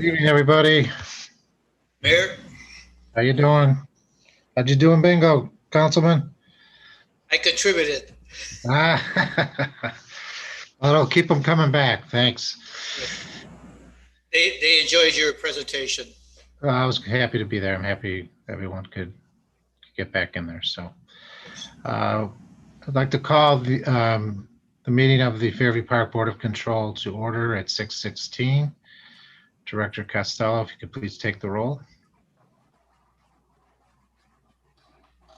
Good evening, everybody. Mayor, How you doing? How'd you do in bingo, Councilman? I contributed. Ah, well, keep them coming back. Thanks. They enjoyed your presentation. I was happy to be there. I'm happy everyone could get back in there. So I'd like to call the meeting of the Fairview Park Board of Control to order at 6:16. Director Costello, if you could please take the roll. I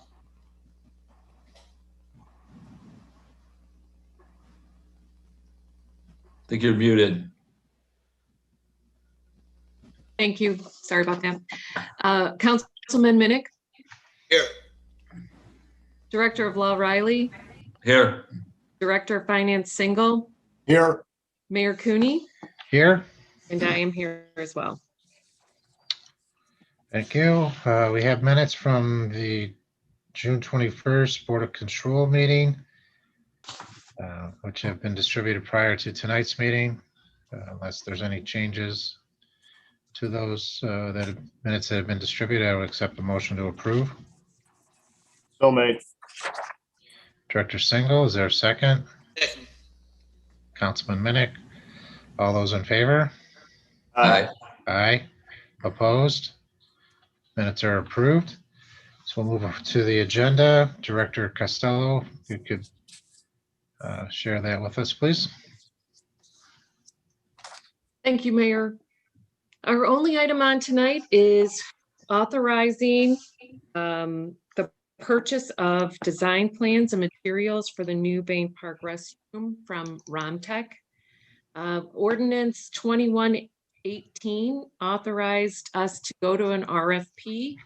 think you're muted. Thank you. Sorry about that. Councilman Minnick, Here, Director of Law Riley, Here. Director of Finance Single, Here. Mayor Cooney, Here. and I am here as well. Thank you. We have minutes from the June 21st Board of Control meeting, which have been distributed prior to tonight's meeting. Unless there's any changes to those minutes that have been distributed, I would accept the motion to approve. So made. Director Single, is there a second? second. Councilman Minnick, all those in favor? Aye. Aye. Opposed? Minutes are approved. So we'll move to the agenda. Director Costello, if you could share that with us, please. Thank you, Mayor. Our only item on tonight is authorizing the purchase of design plans and materials for the new Bain Park restroom from Romtech. Ordinance 2118 authorized us to go to an RFP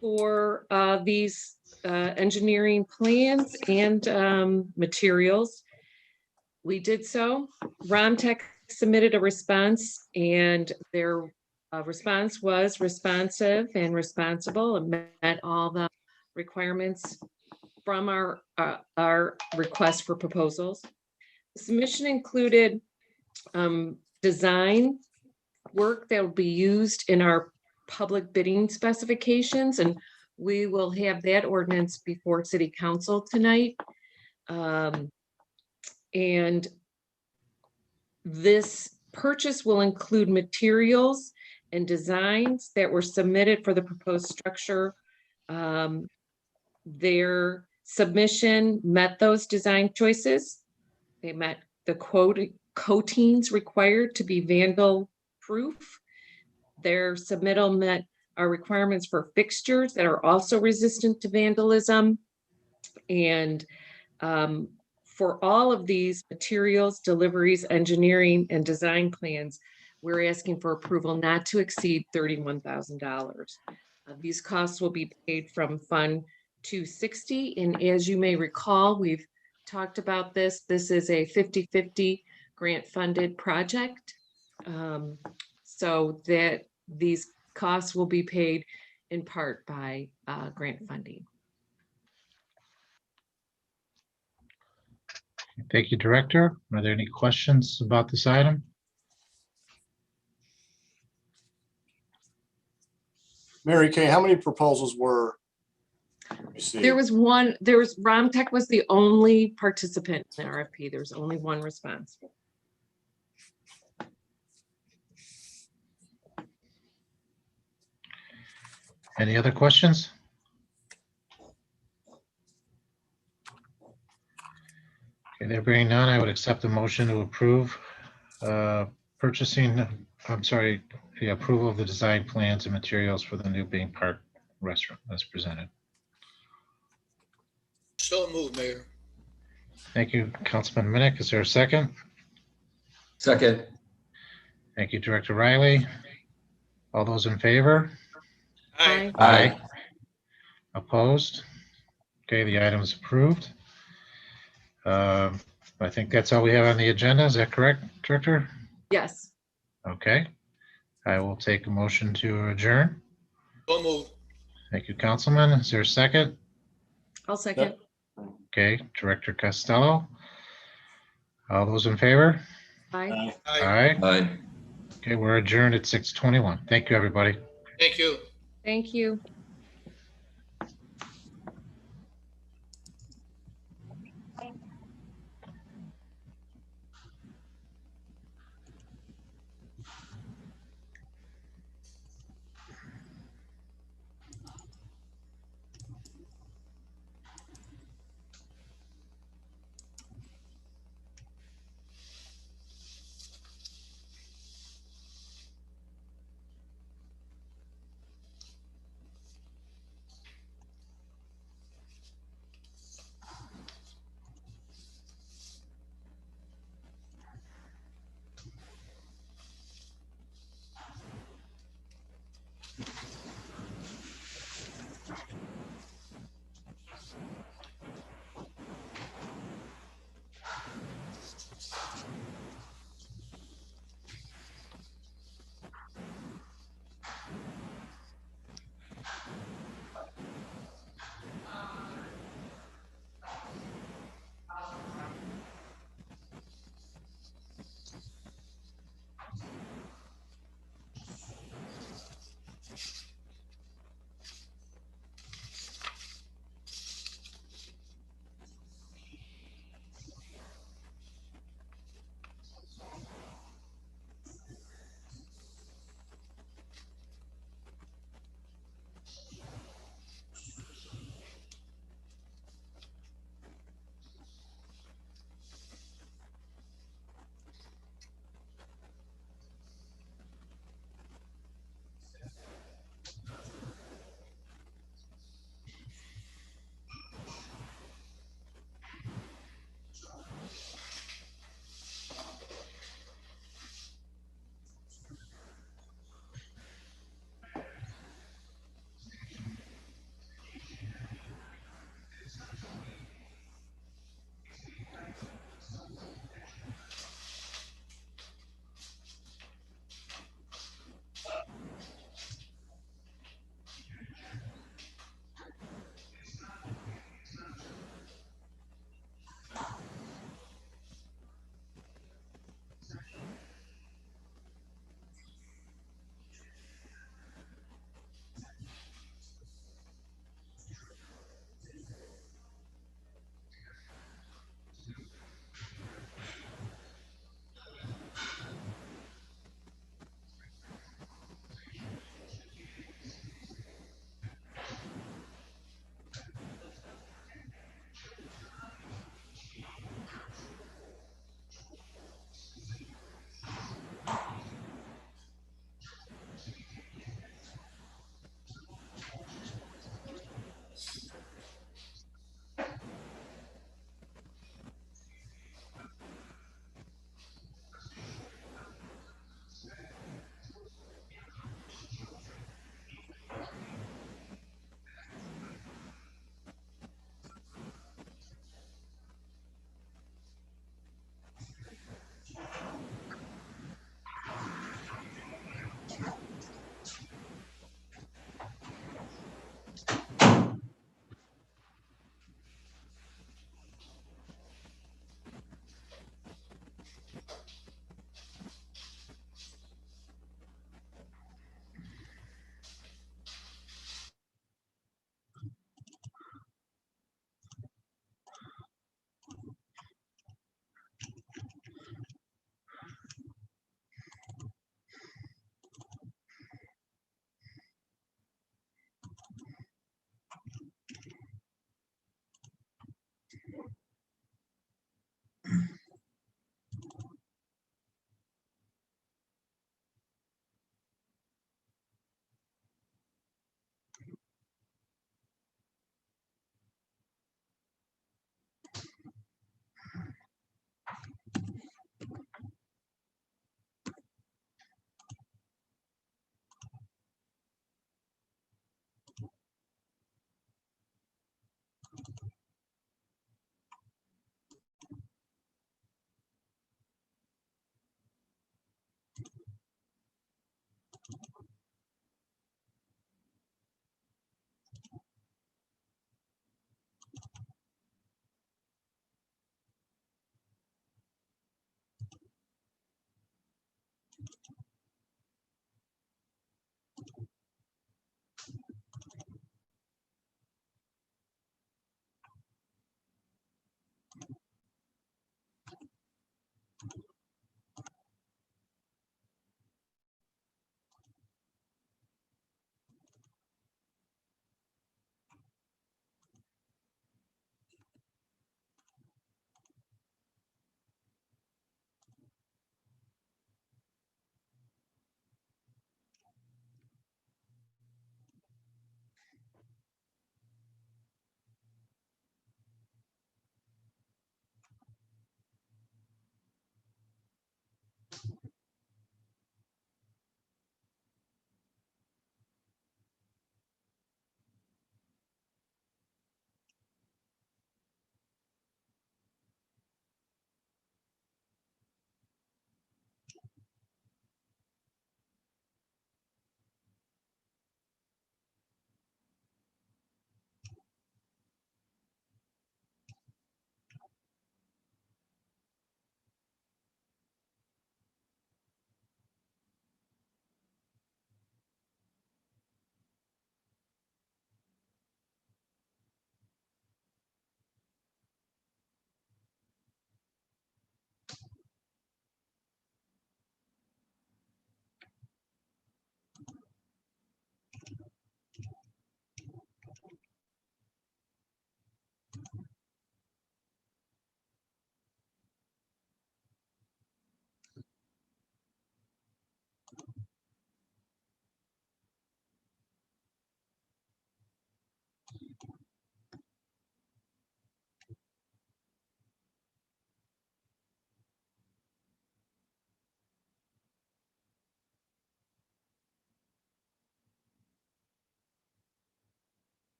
for these engineering plans and materials. We did so. Romtech submitted a response, and their response was responsive and responsible and met all the requirements from our request for proposals. The submission included design work that will be used in our public bidding specifications, and we will have that ordinance before City Council tonight. And this purchase will include materials and designs that were submitted for the proposed structure. Their submission met those design choices. They met the coatings required to be vandal proof. Their submittal met our requirements for fixtures that are also resistant to vandalism. And for all of these materials, deliveries, engineering, and design plans, we're asking for approval not to exceed $31,000. These costs will be paid from Fund 260. And as you may recall, we've talked about this. This is a 50-50 grant funded project. So that these costs will be paid in part by grant funding. Thank you, Director. Are there any questions about this item? Mary Kay, how many proposals were received? There was one, Romtech was the only participant in the RFP. There's only one response. Any other questions? Okay, there being none, I would accept the motion to approve the approval of the design plans and materials for the new Bain Park restaurant as presented. So moved, Mayor. Thank you, Councilman Minnick. Is there a second? Second. Thank you, Director Riley. All those in favor? Aye. Aye. Opposed? Okay, the item is approved. I think that's all we have on the agenda. Is that correct, Director? Yes. Okay. I will take a motion to adjourn. So moved. Thank you, Councilman. Is there a second? I'll second. Okay, Director Costello. All those in favor? Aye. Aye. Aye. Aye. Okay, we're adjourned at 6:21. Thank you, everybody. Thank you. Thank you.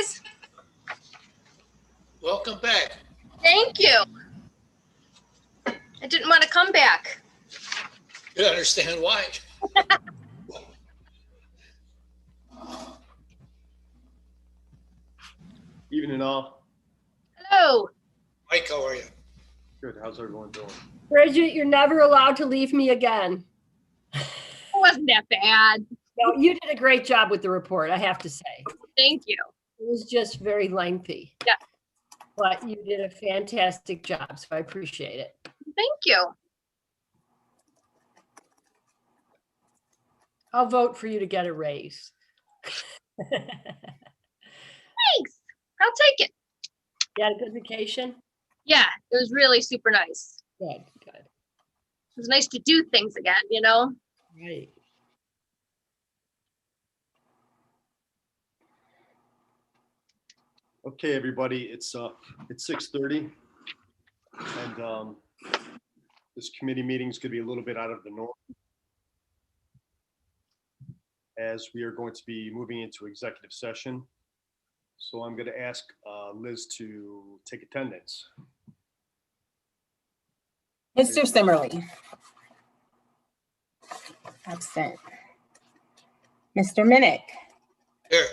guys. Welcome back. Thank you. I didn't want to come back. You understand why? Evening all. Hello. Mike, how are you? Good. How's everyone doing? Bridget, you're never allowed to leave me again. It wasn't that bad. No, you did a great job with the report, I have to say. Thank you. It was just very lengthy. Yeah. But you did a fantastic job, so I appreciate it. Thank you. I'll vote for you to get a raise. Thanks. I'll take it. You had a good vacation? Yeah, it was really super nice. Good, good. It was nice to do things again, you know? Right. Okay, everybody, it's 6:30. And this committee meeting is going to be a little bit out of the norm, as we are going to be moving into executive session. So I'm going to ask Liz to take attendance. Mr. Simmerly. Absent. Mr. Minnick. Here.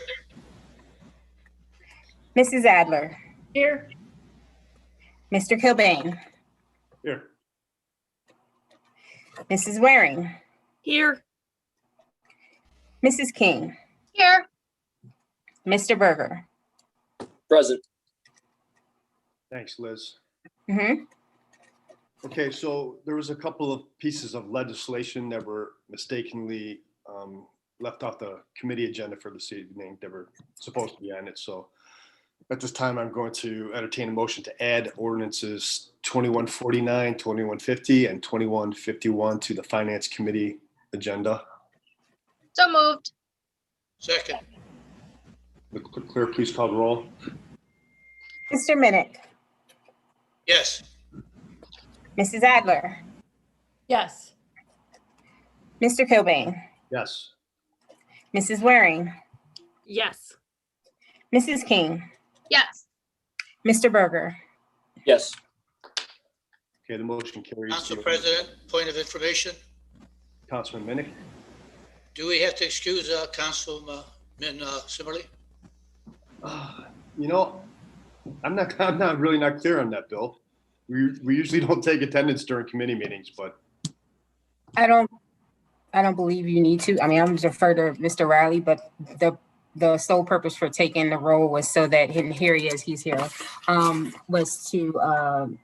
Mrs. Adler. Here, Mr. Kilbane. Here. Mrs. Waring. here, Mrs. King. Here. Mr. Berger. Present. Thanks, Liz. Mhm. Okay, so there was a couple of pieces of legislation that were mistakenly left off the committee agenda for this evening that were supposed to be on it. So at this time, I'm going to entertain a motion to add ordinances 2149, 2150, and 2151 to the Finance Committee agenda. So moved. Second. The clerk, please call the roll. Mr. Minnick. Yes. Mrs. Adler. yes, Mr. Kilbane. Yes. Mrs. Waring. yes, Mrs. King. Yes. Mr. Berger. Yes. Okay, the motion carries. Council President, point of information. Councilman Minnick. Do we have to excuse Councilman Simmerly? You know, I'm not really not clear on that, Bill. We usually don't take attendance during committee meetings, but I don't believe you need to. I mean, I'm defer to Mr. Riley, but the sole purpose for taking the role was so that, and here he is, he's here, was to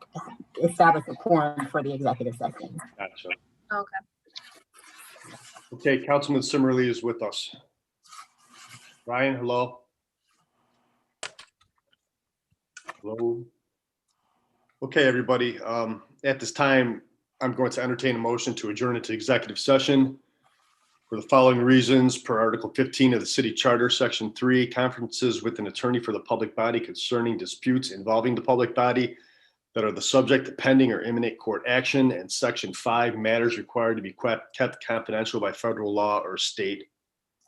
establish a quorum for the executive session. gotcha. Okay. Okay, Councilman Simmerly is with us. Ryan, hello. Hello. Okay, everybody. At this time, I'm going to entertain a motion to adjourn into executive session for the following reasons: per Article 15 of the City Charter, Section 3, conferences with an attorney for the public body concerning disputes involving the public body that are the subject of pending or imminent court action, and Section 5, matters required to be kept confidential by federal law or state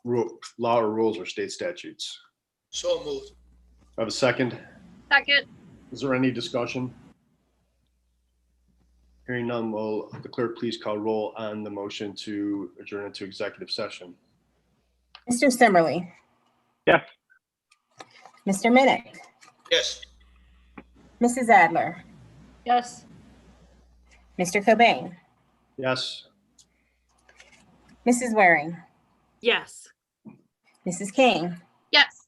law or rules or state statutes. So moved. I have a second. Second. Is there any discussion? Hearing none, will the clerk please call roll on the motion to adjourn into executive session? Mr. Simmerly. Yes. Mr. Minnick. Yes. Mrs. Adler. yes. Mr. Kilbane. Yes. Mrs. Waring. Yes. Mrs. King. Yes.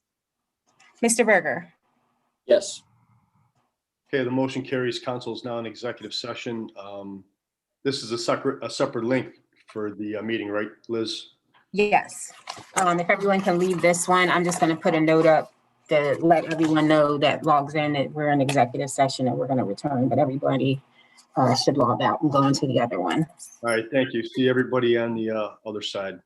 Mr. Berger. Yes. Okay, the motion carries. Council is now in executive session. This is a separate link for the meeting, right, Liz? Yes. If everyone can leave this one, I'm just going to put a note up to let everyone know that logs in that we're in executive session and we're going to return, but everybody should log out and go into the other one. All right, thank you. See everybody on the other side.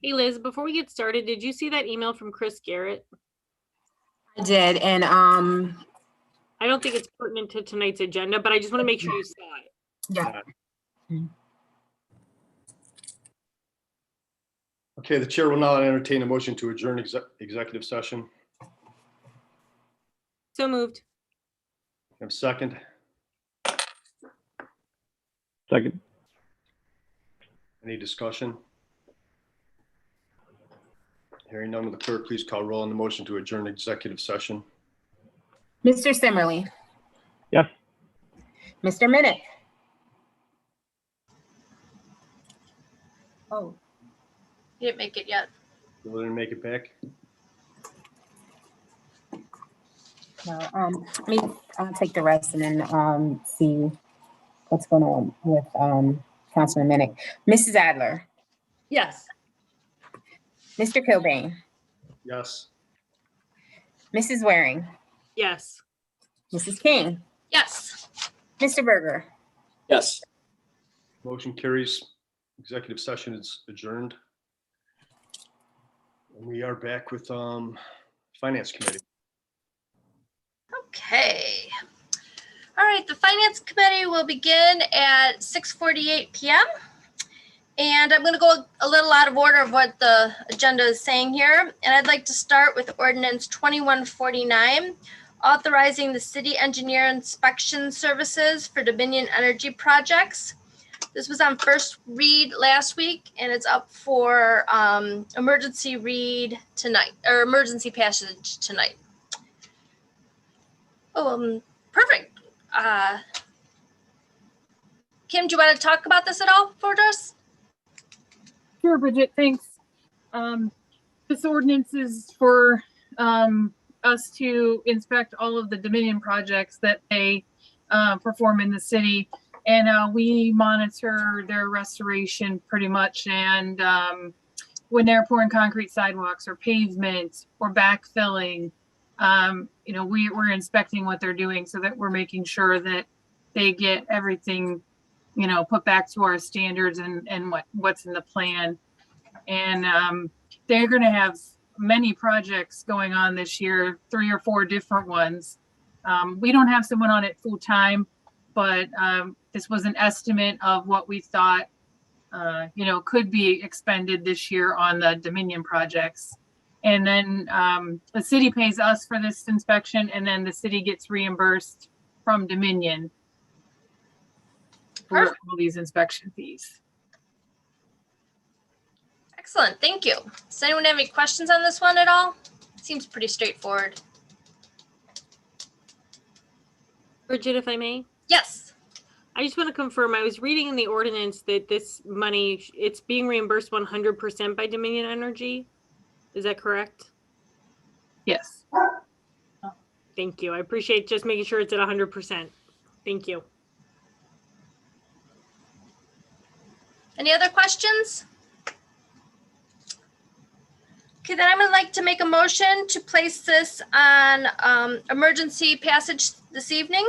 Hey Liz, before we get started, did you see that email from Chris Garrett? I did, and I don't think it's pertinent to tonight's agenda, but I just want to make sure you saw it. yeah. Okay, the chair will now entertain a motion to adjourn executive session. So moved. Have a second? Second. Any discussion? Hearing none, will the clerk please call roll on the motion to adjourn executive session? Mr. Simmerly. Yes. Mr. Minnick. Oh, You didn't make it yet. Will they make it back? no, let me, I'll take the rest and then, see what's going on with, Councilman Minnick. Mrs. Adler, Yes. Mr. Kilbane, Yes. Mrs. Waring, Yes. Mrs. King, Yes. Mr. Berger. Yes. Motion carries. Executive session is adjourned. And we are back with Finance Committee. Okay. All right, the Finance Committee will begin at 6:48 p.m. And I'm going to go a little out of order of what the agenda is saying here. And I'd like to start with Ordinance 2149, authorizing the city engineer inspection services for Dominion Energy projects. This was on first read last week, and it's up for emergency read tonight, or emergency passage tonight. Oh, perfect. Kim, do you want to talk about this at all for us? Sure, Bridget, thanks. This ordinance is for us to inspect all of the Dominion projects that they perform in the city. And we monitor their restoration pretty much. And when they're pouring concrete sidewalks or pavement or backfilling, you know, we're inspecting what they're doing so that we're making sure that they get everything, you know, put back to our standards and what's in the plan. And they're going to have many projects going on this year, 3 or 4 different ones. We don't have someone on it full time, but this was an estimate of what we thought, you know, could be expended this year on the Dominion projects. And then the city pays us for this inspection, and then the city gets reimbursed from Dominion for all these inspection fees. Excellent, thank you. Does anyone have any questions on this one at all? Seems pretty straightforward. Bridget, if I may? Yes. I just want to confirm, I was reading in the ordinance that this money, it's being reimbursed 100% by Dominion Energy. Is that correct? Yes. Thank you. I appreciate just making sure it's at 100%. Thank you. Any other questions? Okay, then I'm gonna like to make a motion to place this on emergency passage this evening.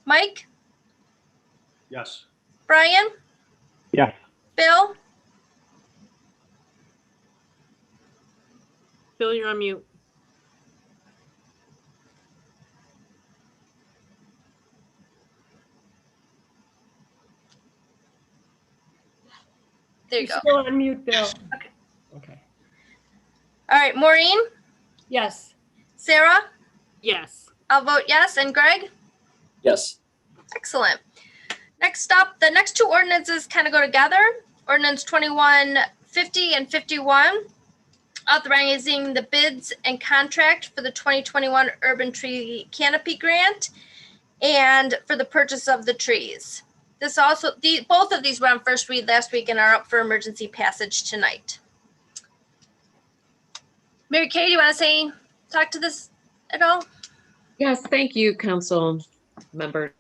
Mike, Yes. Brian, Yes. Bill, Bill, you're on mute. there you go. Still on mute, Bill. Okay. Okay. All right, Maureen, Yes. Sarah, Yes. I'll vote yes, and Greg? Yes. Excellent. Next up, the next 2 ordinances kind of go together. Ordinance 2150 and 51, authorizing the bids and contract for the 2021 Urban Tree Canopy Grant and for the purchase of the trees. This also, both of these were on first read last week and are up for emergency passage tonight. Mary Kay, do you want to talk to this at all? Yes, thank you, Council Member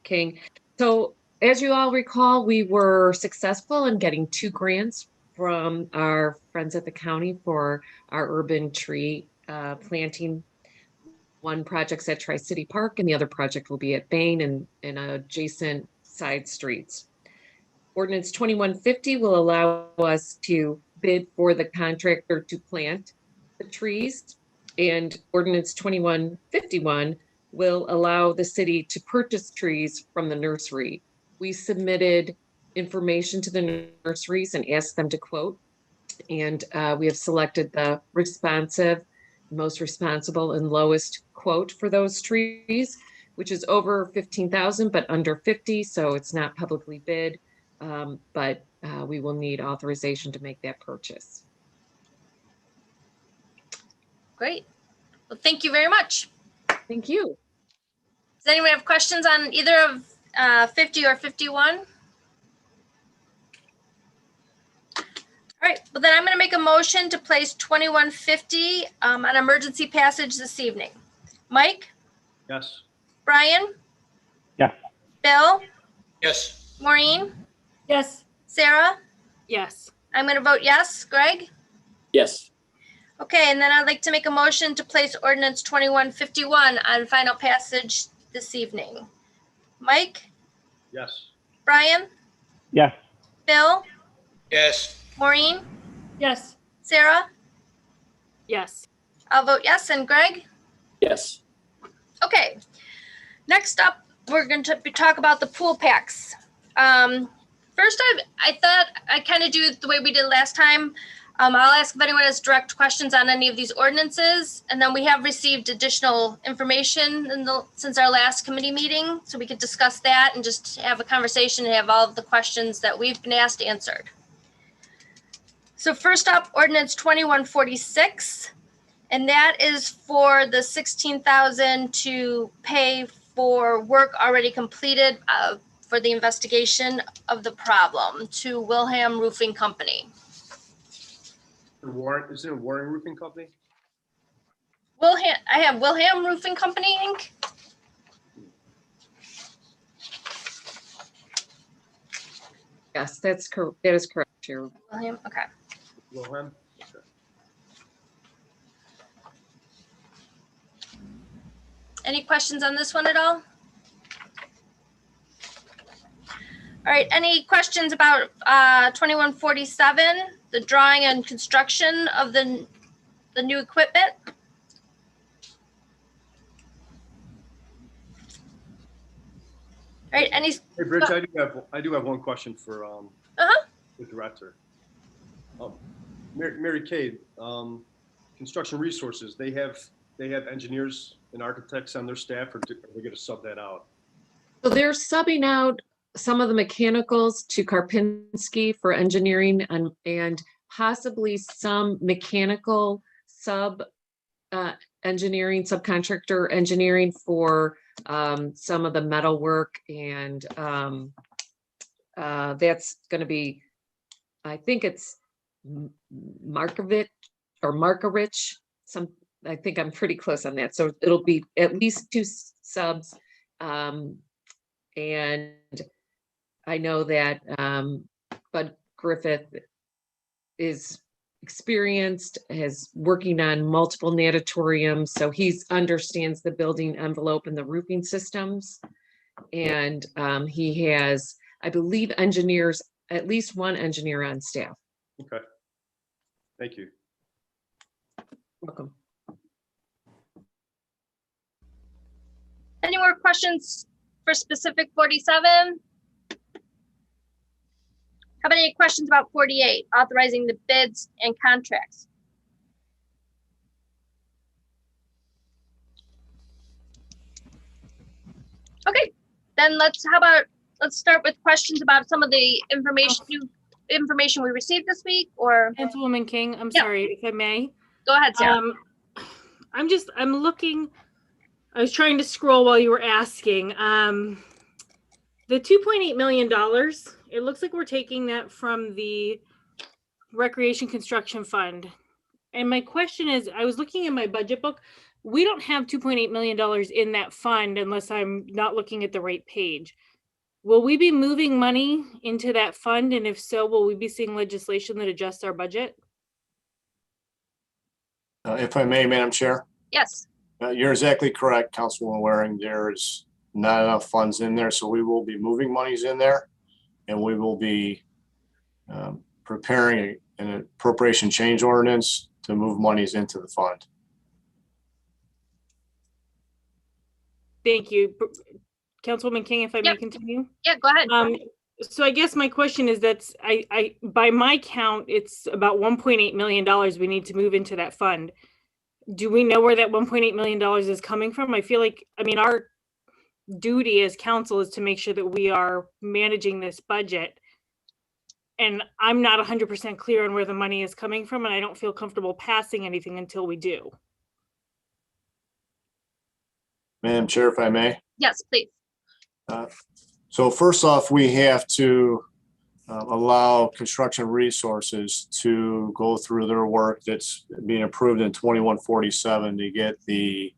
King. So as you all recall, we were successful in getting 2 grants from our friends at the county for our urban tree planting. One project's at Tri-City Park and the other project will be at Bain and adjacent side streets. Ordinance 2150 will allow us to bid for the contractor to plant the trees. And ordinance 2151 will allow the city to purchase trees from the nursery. We submitted information to the nurseries and asked them to quote. And we have selected the most responsible and lowest quote for those trees, which is over 15,000, but under 50. So it's not publicly bid, but we will need authorization to make that purchase. Great. Well, thank you very much. Thank you. Does anyone have questions on either of 50 or 51? All right, well then I'm going to make a motion to place 2150 on emergency passage this evening. Mike? Yes. Brian? Yes. Bill? Yes. Maureen? Yes. Sarah? Yes. I'm going to vote yes. Greg? Yes. Okay, and then I'd like to make a motion to place ordinance 2151 on final passage this evening. Mike? Yes. Brian? Yes. Bill? Yes. Maureen? Yes. Sarah? Yes. I'll vote yes. And Greg? Yes. Okay. Next up, we're going to talk about the pool packs. First, I thought I'd kind of do it the way we did last time. I'll ask if anyone has direct questions on any of these ordinances, and then we have received additional information since our last committee meeting, so we could discuss that and just have a conversation and have all of the questions that we've been asked answered. So first up, ordinance 2146, and that is for the $16,000 to pay for work already completed for the investigation of the problem to Wilhelm Roofing Company. Is it a Warren Roofing Company? I have Wilhelm Roofing Company, Inc. Yes, that is correct, Chair. Wilhelm, okay. Wilhelm? Okay. Any questions on this one at all? All right, any questions about 2147, the drawing and construction of the new equipment? All right, any? Hey, Rich, I do have one question for the director. Mary Kay, Construction Resources, they have engineers and architects on their staff, or are they going to sub that out? So they're subbing out some of the mechanicals to Karpinski for engineering and possibly some mechanical engineering, subcontractor engineering for some of the metal work. And that's going to be, I think it's Markovich or Markovich. I think I'm pretty close on that. So it'll be at least 2 subs. And I know that Bud Griffith is experienced, is working on multiple natatoriums, so he understands the building envelope and the roofing systems. And he has, I believe, engineers, at least 1 engineer on staff. Okay. Thank you. Welcome. Any more questions for specific 47? How about any questions about 48, authorizing the bids and contracts? Okay, then let's start with questions about some of the information we received this week, or Councilwoman King, I'm Yeah. sorry, if I may. go ahead, Sarah. I'm looking, I was trying to scroll while you were asking. The $2.8 million, it looks like we're taking that from the Recreation Construction Fund. And my question is, I was looking in my budget book. We don't have $2.8 million in that fund unless I'm not looking at the right page. Will we be moving money into that fund? And if so, will we be seeing legislation that adjusts our budget? If I may, Madam Chair. Yes. You're exactly correct, Councilwoman Waring. There's not enough funds in there, so we will be moving monies in there. and we will be preparing an appropriation change ordinance to move monies into the fund. Thank you. Councilwoman King, if I may Yep. continue? Yeah, go ahead. So I guess my question is that I by my count, it's about $1.8 million we need to move into that fund. Do we know where that $1.8 million is coming from? I feel like, I mean, our duty as council is to make sure that we are managing this budget. And I'm not 100% clear on where the money is coming from, and I don't feel comfortable passing anything until we do. Madam Chair, if I may. Yes, please. So first off, we have to allow construction resources to go through their work that's being approved in 2147 to get the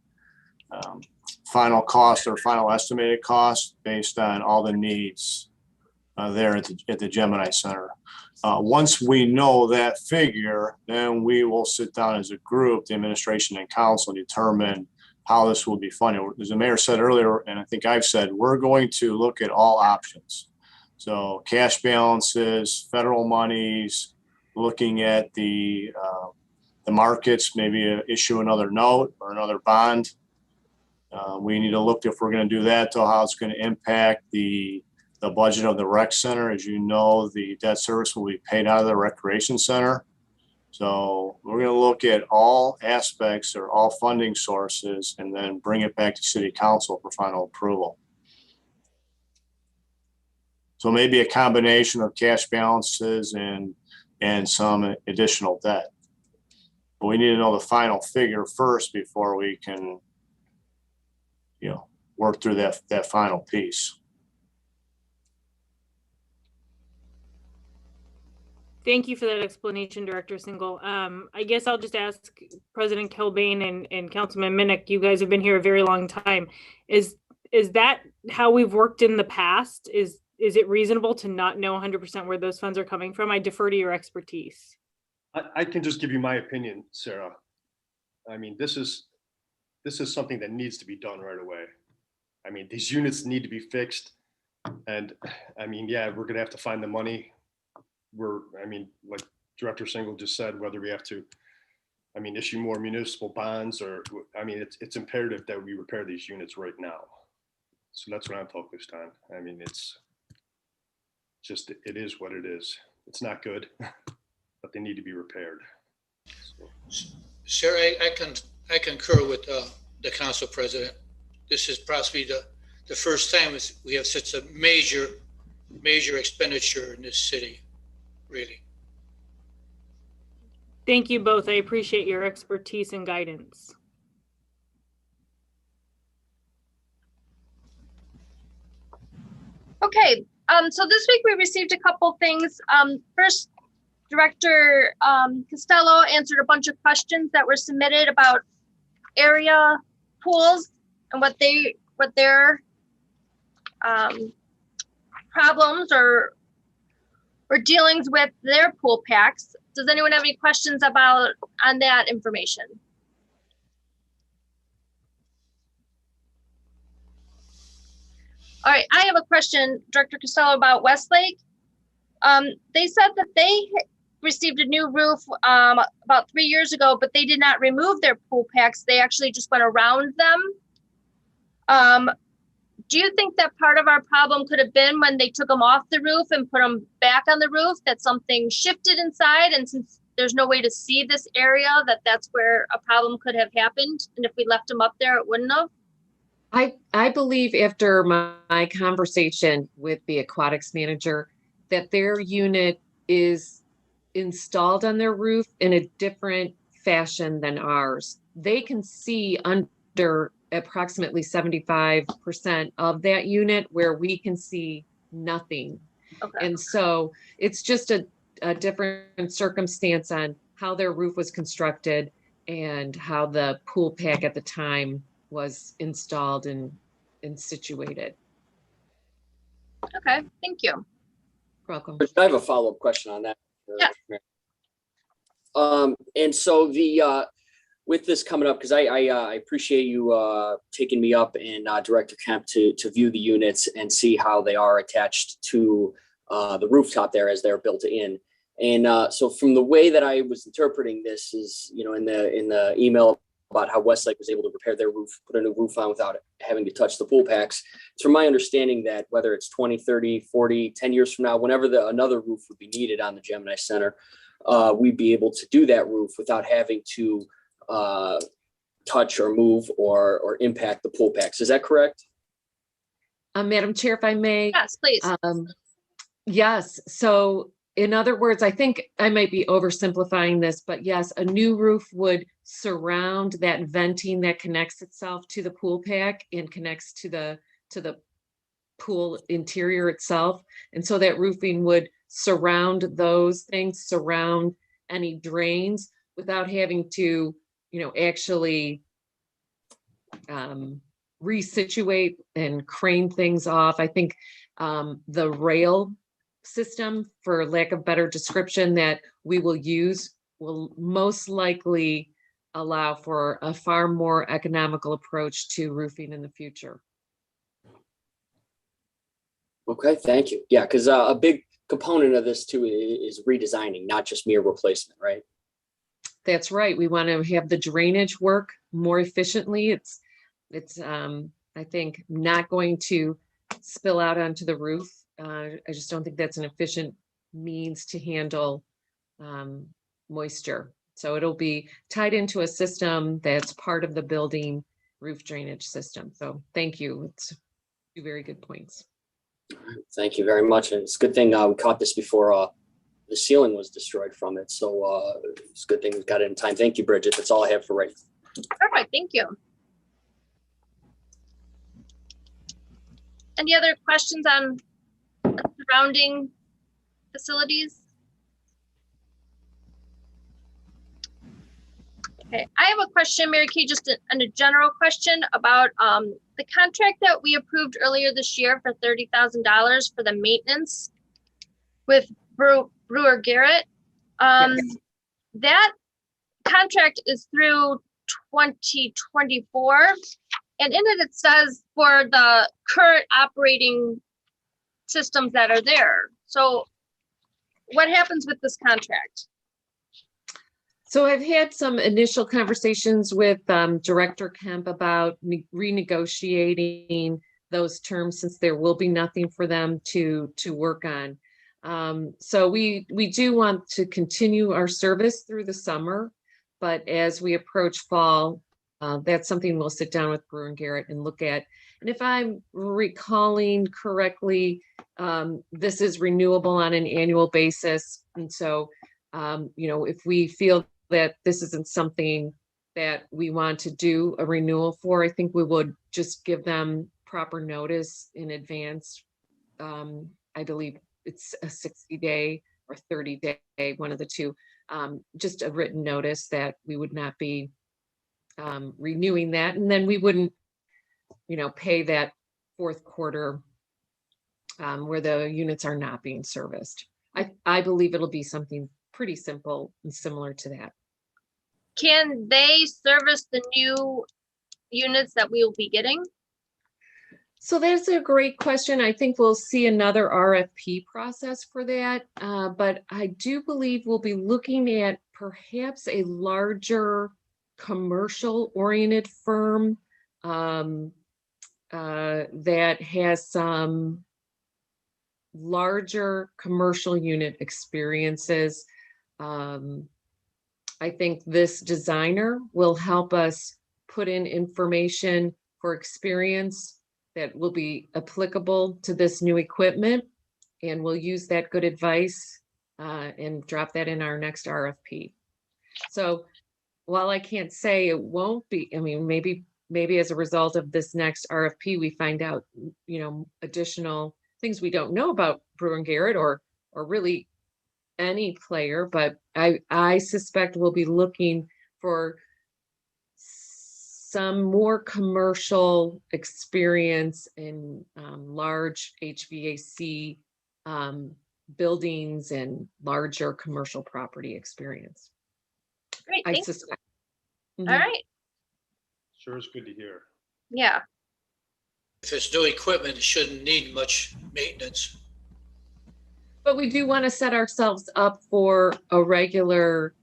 final cost or final estimated cost based on all the needs there at the Gemini Center. Once we know that figure, then we will sit down as a group, the administration and council, and determine how this will be funded. As the mayor said earlier, and I think I've said, we're going to look at all options. So cash balances, federal monies, looking at the markets, maybe issue another note or another bond. We need to look, if we're going to do that, to how it's going to impact the budget of the rec center. As you know, the debt service will be paid out of the recreation center. So we're going to look at all aspects or all funding sources and then bring it back to city council for final approval. So maybe a combination of cash balances and some additional debt. But we need to know the final figure first before we can, work through that final piece. Thank you for that explanation, Director Single. I guess I'll just ask President Kilbane and Councilman Minnick, you guys have been here a very long time. Is that how we've worked in the past? Is it reasonable to not know 100% where those funds are coming from? I defer to your expertise. I can just give you my opinion, Sarah. I mean, this is something that needs to be done right away. I mean, these units need to be fixed. And I mean, yeah, we're going to have to find the money. Like Director Single just said, whether we have to, issue more municipal bonds or, it's imperative that we repair these units right now. So that's what I'm focused on. It's just, it is what it is. It's not good, but they need to be repaired. So. Sarah, I concur with the council president. This is possibly the first time we have such a major expenditure in this city, really. Thank you both. I appreciate your expertise and guidance. Okay, so this week we received a couple things. First, Director Costello answered a bunch of questions that were submitted about area pools and what their problems or dealings with their pool packs. Does anyone have any questions on that information? All right, I have a question, Director Costello, about Westlake. They said that they received a new roof about 3 years ago, but they did not remove their pool packs. They actually just went around them. Do you think that part of our problem could have been when they took them off the roof and put them back on the roof, that something shifted inside? And since there's no way to see this area, that's where a problem could have happened. And if we left them up there, it wouldn't have? I believe after my conversation with the aquatics manager that their unit is installed on their roof in a different fashion than ours. They can see under approximately 75% of that unit where we can see nothing. Okay. And so it's just a different circumstance on how their roof was constructed and how the pool pack at the time was installed and situated. Okay, thank you. Welcome. I have a follow-up question on that. Yeah. And so with this coming up, because I appreciate you taking me up and Director Kemp to view the units and see how they are attached to the rooftop there as they're built in. And so from the way that I was interpreting this is, you know, in the email about how Westlake was able to repair their roof, put a new roof on without having to touch the pool packs. It's from my understanding that whether it's 20, 30, 40, 10 years from now, whenever another roof would be needed on the Gemini Center, we'd be able to do that roof without having to touch or move or impact the pool packs. Is that correct? Madam Chair, if I may. Yes, please. Yes. So in other words, I think I might be oversimplifying this, but yes, a new roof would surround that venting that connects itself to the pool pack and connects to the pool interior itself. And so that roofing would surround those things, surround any drains without having to, you know, actually resituate and crane things off. I think the rail system, for lack of better description, that we will use will most likely allow for a far more economical approach to roofing in the future. Okay, thank you. Yeah, because a big component of this too is redesigning, not just mere replacement, right? That's right. We want to have the drainage work more efficiently. It's I think not going to spill out onto the roof. I just don't think that's an efficient means to handle moisture. So it'll be tied into a system that's part of the building roof drainage system. So thank you. It's two very good points. Thank you very much. And it's a good thing we caught this before the ceiling was destroyed from it. So it's a good thing we got it in time. Thank you, Bridget. That's all I have for right now. Perfect, thank you. Any other questions on surrounding facilities? Okay, I have a question, Mary Kay, just a general question about the contract that we approved earlier this year for $30,000 for the maintenance with Brewer Garrett. Yes. That contract is through 2024. And in it, it says for the current operating systems that are there. So what happens with this contract? So I've had some initial conversations with Director Kemp about renegotiating those terms, since there will be nothing for them to work on. So we do want to continue our service through the summer, but as we approach fall, that's something we'll sit down with Brewer and Garrett and look at. And if I'm recalling correctly, this is renewable on an annual basis. And so, you know, if we feel that this isn't something that we want to do a renewal for, I think we would just give them proper notice in advance. I believe it's a 60-day or 30-day, one of the two, just a written notice that we would not be renewing that, and then we wouldn't, you know, pay that fourth quarter where the units are not being serviced. I believe it'll be something pretty simple and similar to that. Can they service the new units that we will be getting? So that's a great question. I think we'll see another RFP process for that, but I do believe we'll be looking at perhaps a larger commercial oriented firm that has some larger commercial unit experiences. I think this designer will help us put in information for experience that will be applicable to this new equipment, and we'll use that good advice and drop that in our next RFP. So while I can't say it won't be, I mean, maybe as a result of this next RFP, we find out, you know, additional things we don't know about Brewer and Garrett or really any player, but I suspect we'll be looking for some more commercial experience in large HVAC buildings and larger commercial property experience. Great, I thanks. suspect. All right, Sure is good to hear. yeah. If it's new equipment, it shouldn't need much maintenance. But we do want to set ourselves up for a regular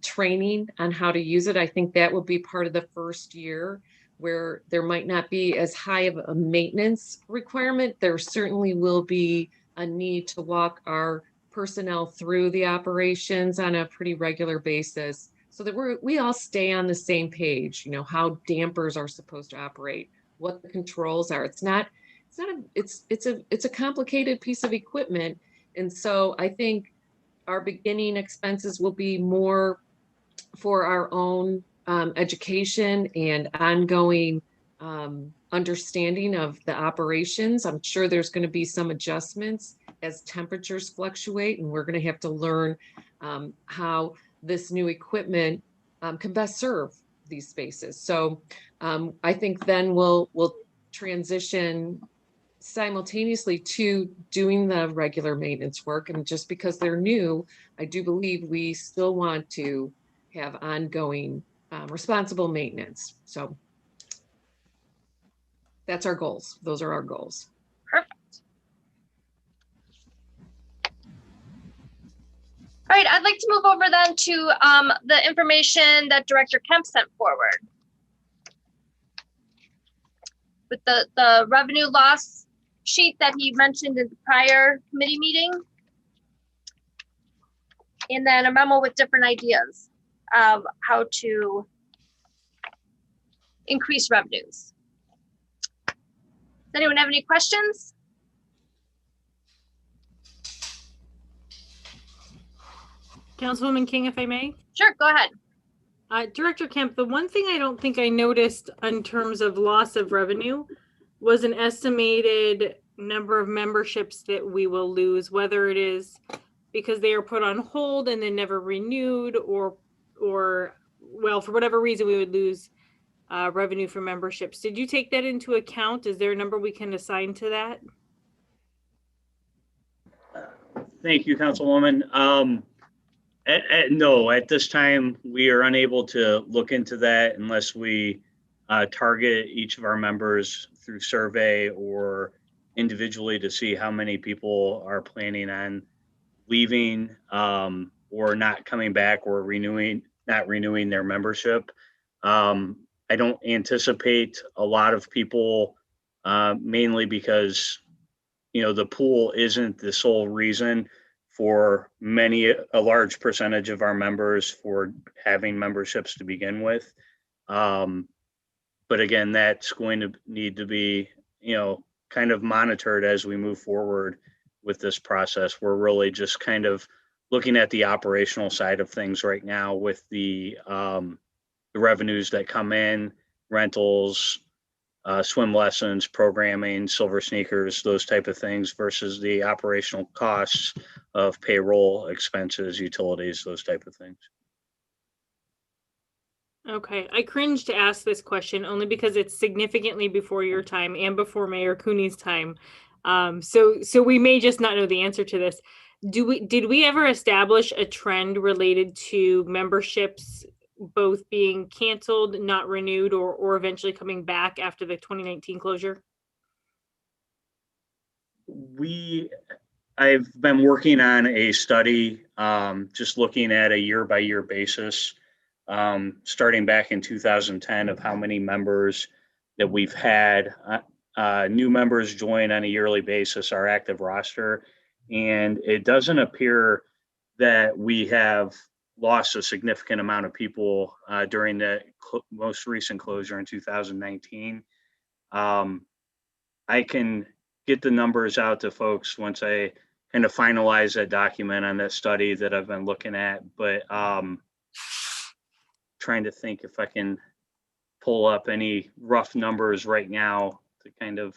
training on how to use it. I think that will be part of the first year where there might not be as high of a maintenance requirement. There certainly will be a need to walk our personnel through the operations on a pretty regular basis so that we all stay on the same page, you know, how dampers are supposed to operate, what the controls are. It's a complicated piece of equipment. And so I think our beginning expenses will be more for our own education and ongoing understanding of the operations. I'm sure there's going to be some adjustments as temperatures fluctuate, and we're going to have to learn how this new equipment can best serve these spaces. So I think then we'll transition simultaneously to doing the regular maintenance work. And just because they're new, I do believe we still want to have ongoing responsible maintenance. So that's our goals. Those are our goals. Perfect. All right, I'd like to move over then to the information that Director Kemp sent forward. With the revenue loss sheet that he mentioned in the prior committee meeting. And then a memo with different ideas of how to increase revenues. Does anyone have any questions? Councilwoman King, if I may? Sure, go ahead. Director Kemp, the one thing I don't think I noticed in terms of loss of revenue was an estimated number of memberships that we will lose, whether it is because they are put on hold and then never renewed, or well, for whatever reason we would lose revenue from memberships. Did you take that into account? Is there a number we can assign to that? Thank you, Councilwoman. No, at this time, we are unable to look into that unless we target each of our members through survey or individually to see how many people are planning on leaving or not coming back or not renewing their membership. I don't anticipate a lot of people, mainly because, you know, the pool isn't the sole reason for a large percentage of our members for having memberships to begin with. But again, that's going to need to be, you know, kind of monitored as we move forward with this process. We're really just kind of looking at the operational side of things right now with the revenues that come in, rentals, swim lessons, programming, silver sneakers, those type of things versus the operational costs of payroll expenses, utilities, those type of things. Okay, I cringe to ask this question only because it's significantly before your time and before Mayor Cooney's time. So we may just not know the answer to this. Did we ever establish a trend related to memberships both being canceled, not renewed, or eventually coming back after the 2019 closure? I've been working on a study, just looking at a year-by-year basis, starting back in 2010 of how many members that we've had. New members join on a yearly basis, our active roster, and it doesn't appear that we have lost a significant amount of people during the most recent closure in 2019. I can get the numbers out to folks once I kind of finalize that document on that study that I've been looking at, but trying to think if I can pull up any rough numbers right now to kind of.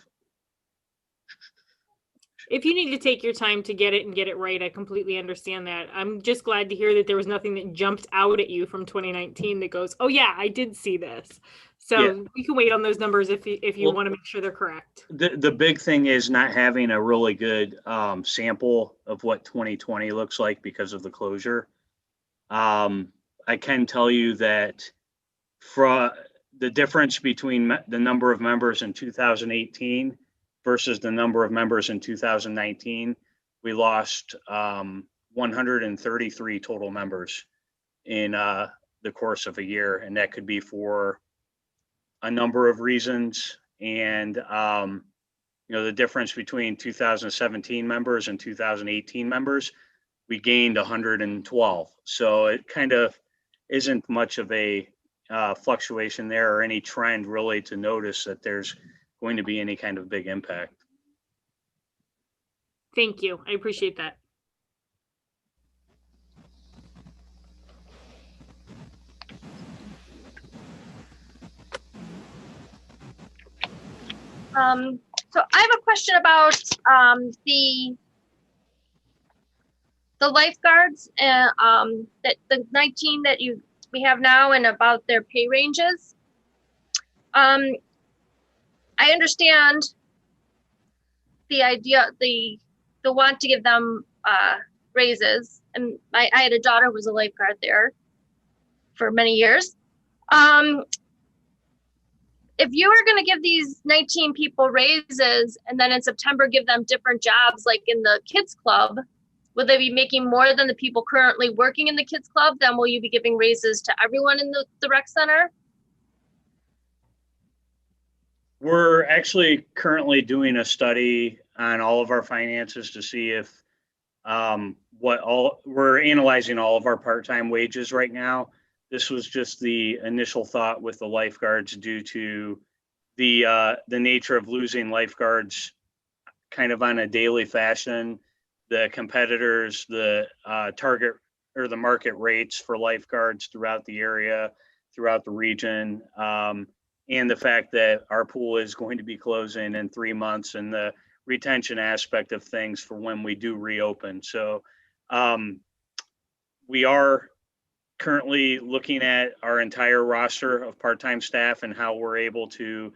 If you need to take your time to get it and get it right, I completely understand that. I'm just glad to hear that there was nothing that jumped out at you from 2019 that goes, oh yeah, I did see this. So yeah, we can wait on those numbers if you want to make sure they're correct. The big thing is not having a really good sample of what 2020 looks like because of the closure. I can tell you that for the difference between the number of members in 2018 versus the number of members in 2019 we lost 133 total members in the course of a year. And that could be for a number of reasons. And, the difference between 2017 members and 2018 members, we gained 112. So it kind of isn't much of a fluctuation there or any trend really to notice that there's going to be any kind of big impact. Thank you. I appreciate that. So I have a question about the lifeguards and that the 19 that we have now and about their pay ranges. I understand the idea, the want to give them raises, and I had a daughter who was a lifeguard there for many years. If you were going to give these 19 people raises and then in September give them different jobs like in the kids club, will they be making more than the people currently working in the kids club? Then will you be giving raises to everyone in the rec center? We're actually currently doing a study on all of our finances to see if we're analyzing all of our part-time wages right now. This was just the initial thought with the lifeguards due to the nature of losing lifeguards kind of on a daily fashion, the competitors, the target or the market rates for lifeguards throughout the area, throughout the region, and the fact that our pool is going to be closing in 3 months and the retention aspect of things for when we do reopen. So we are currently looking at our entire roster of part-time staff and how we're able to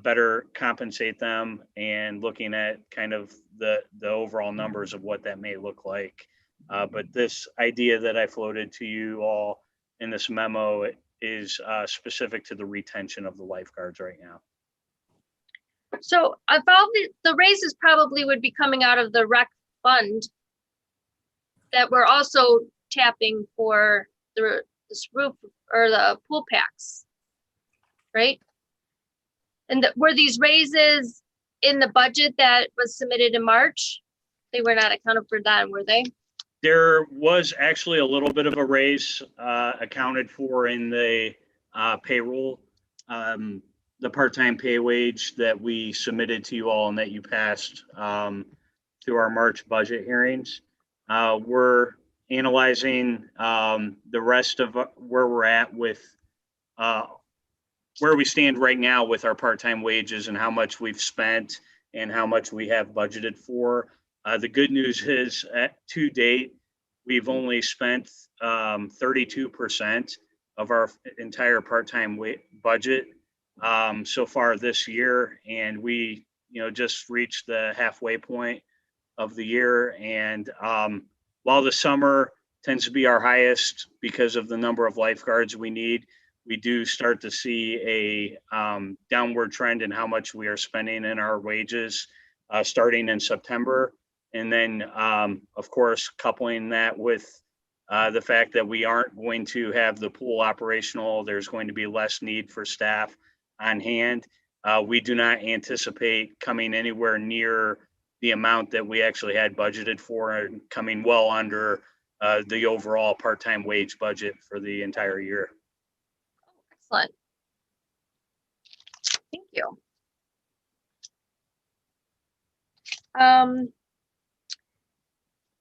better compensate them and looking at kind of the overall numbers of what that may look like. But this idea that I floated to you all in this memo is specific to the retention of the lifeguards right now. So about the raises probably would be coming out of the rec fund that we're also tapping for this roof or the pool packs, right? And were these raises in the budget that was submitted in March? They were not accounted for then, were they? There was actually a little bit of a raise accounted for in the payroll, the part-time pay wage that we submitted to you all and that you passed through our March budget hearings. We're analyzing the rest of where we're at with where we stand right now with our part-time wages and how much we've spent and how much we have budgeted for. The good news is to date, we've only spent 32% of our entire part-time budget so far this year. And we, just reached the halfway point of the year. And while the summer tends to be our highest because of the number of lifeguards we need, we do start to see a downward trend in how much we are spending in our wages starting in September. And then, of course, coupling that with the fact that we aren't going to have the pool operational, there's going to be less need for staff on hand. We do not anticipate coming anywhere near the amount that we actually had budgeted for and coming well under the overall part-time wage budget for the entire year. Excellent. Thank you.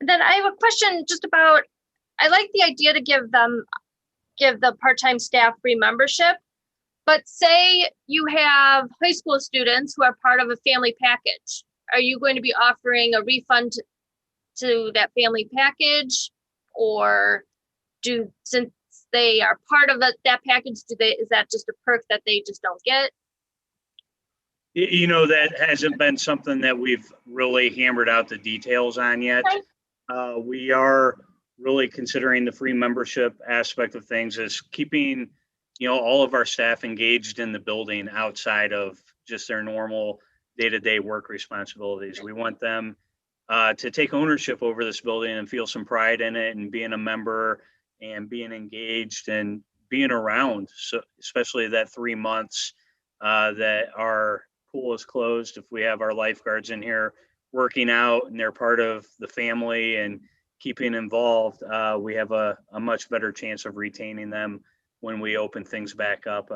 Then I have a question just about, I like the idea to give the part-time staff free membership, but say you have high school students who are part of a family package. Are you going to be offering a refund to that family package, or since they are part of that package, is that just a perk that they just don't get? That hasn't been something that we've really hammered out the details on yet. Okay. We are really considering the free membership aspect of things as keeping, all of our staff engaged in the building outside of just their normal day-to-day work responsibilities. We want them to take ownership over this building and feel some pride in it and being a member and being engaged and being around. So especially that 3 months that our pool is closed, if we have our lifeguards in here working out and they're part of the family and keeping involved, we have a much better chance of retaining them when we open things back up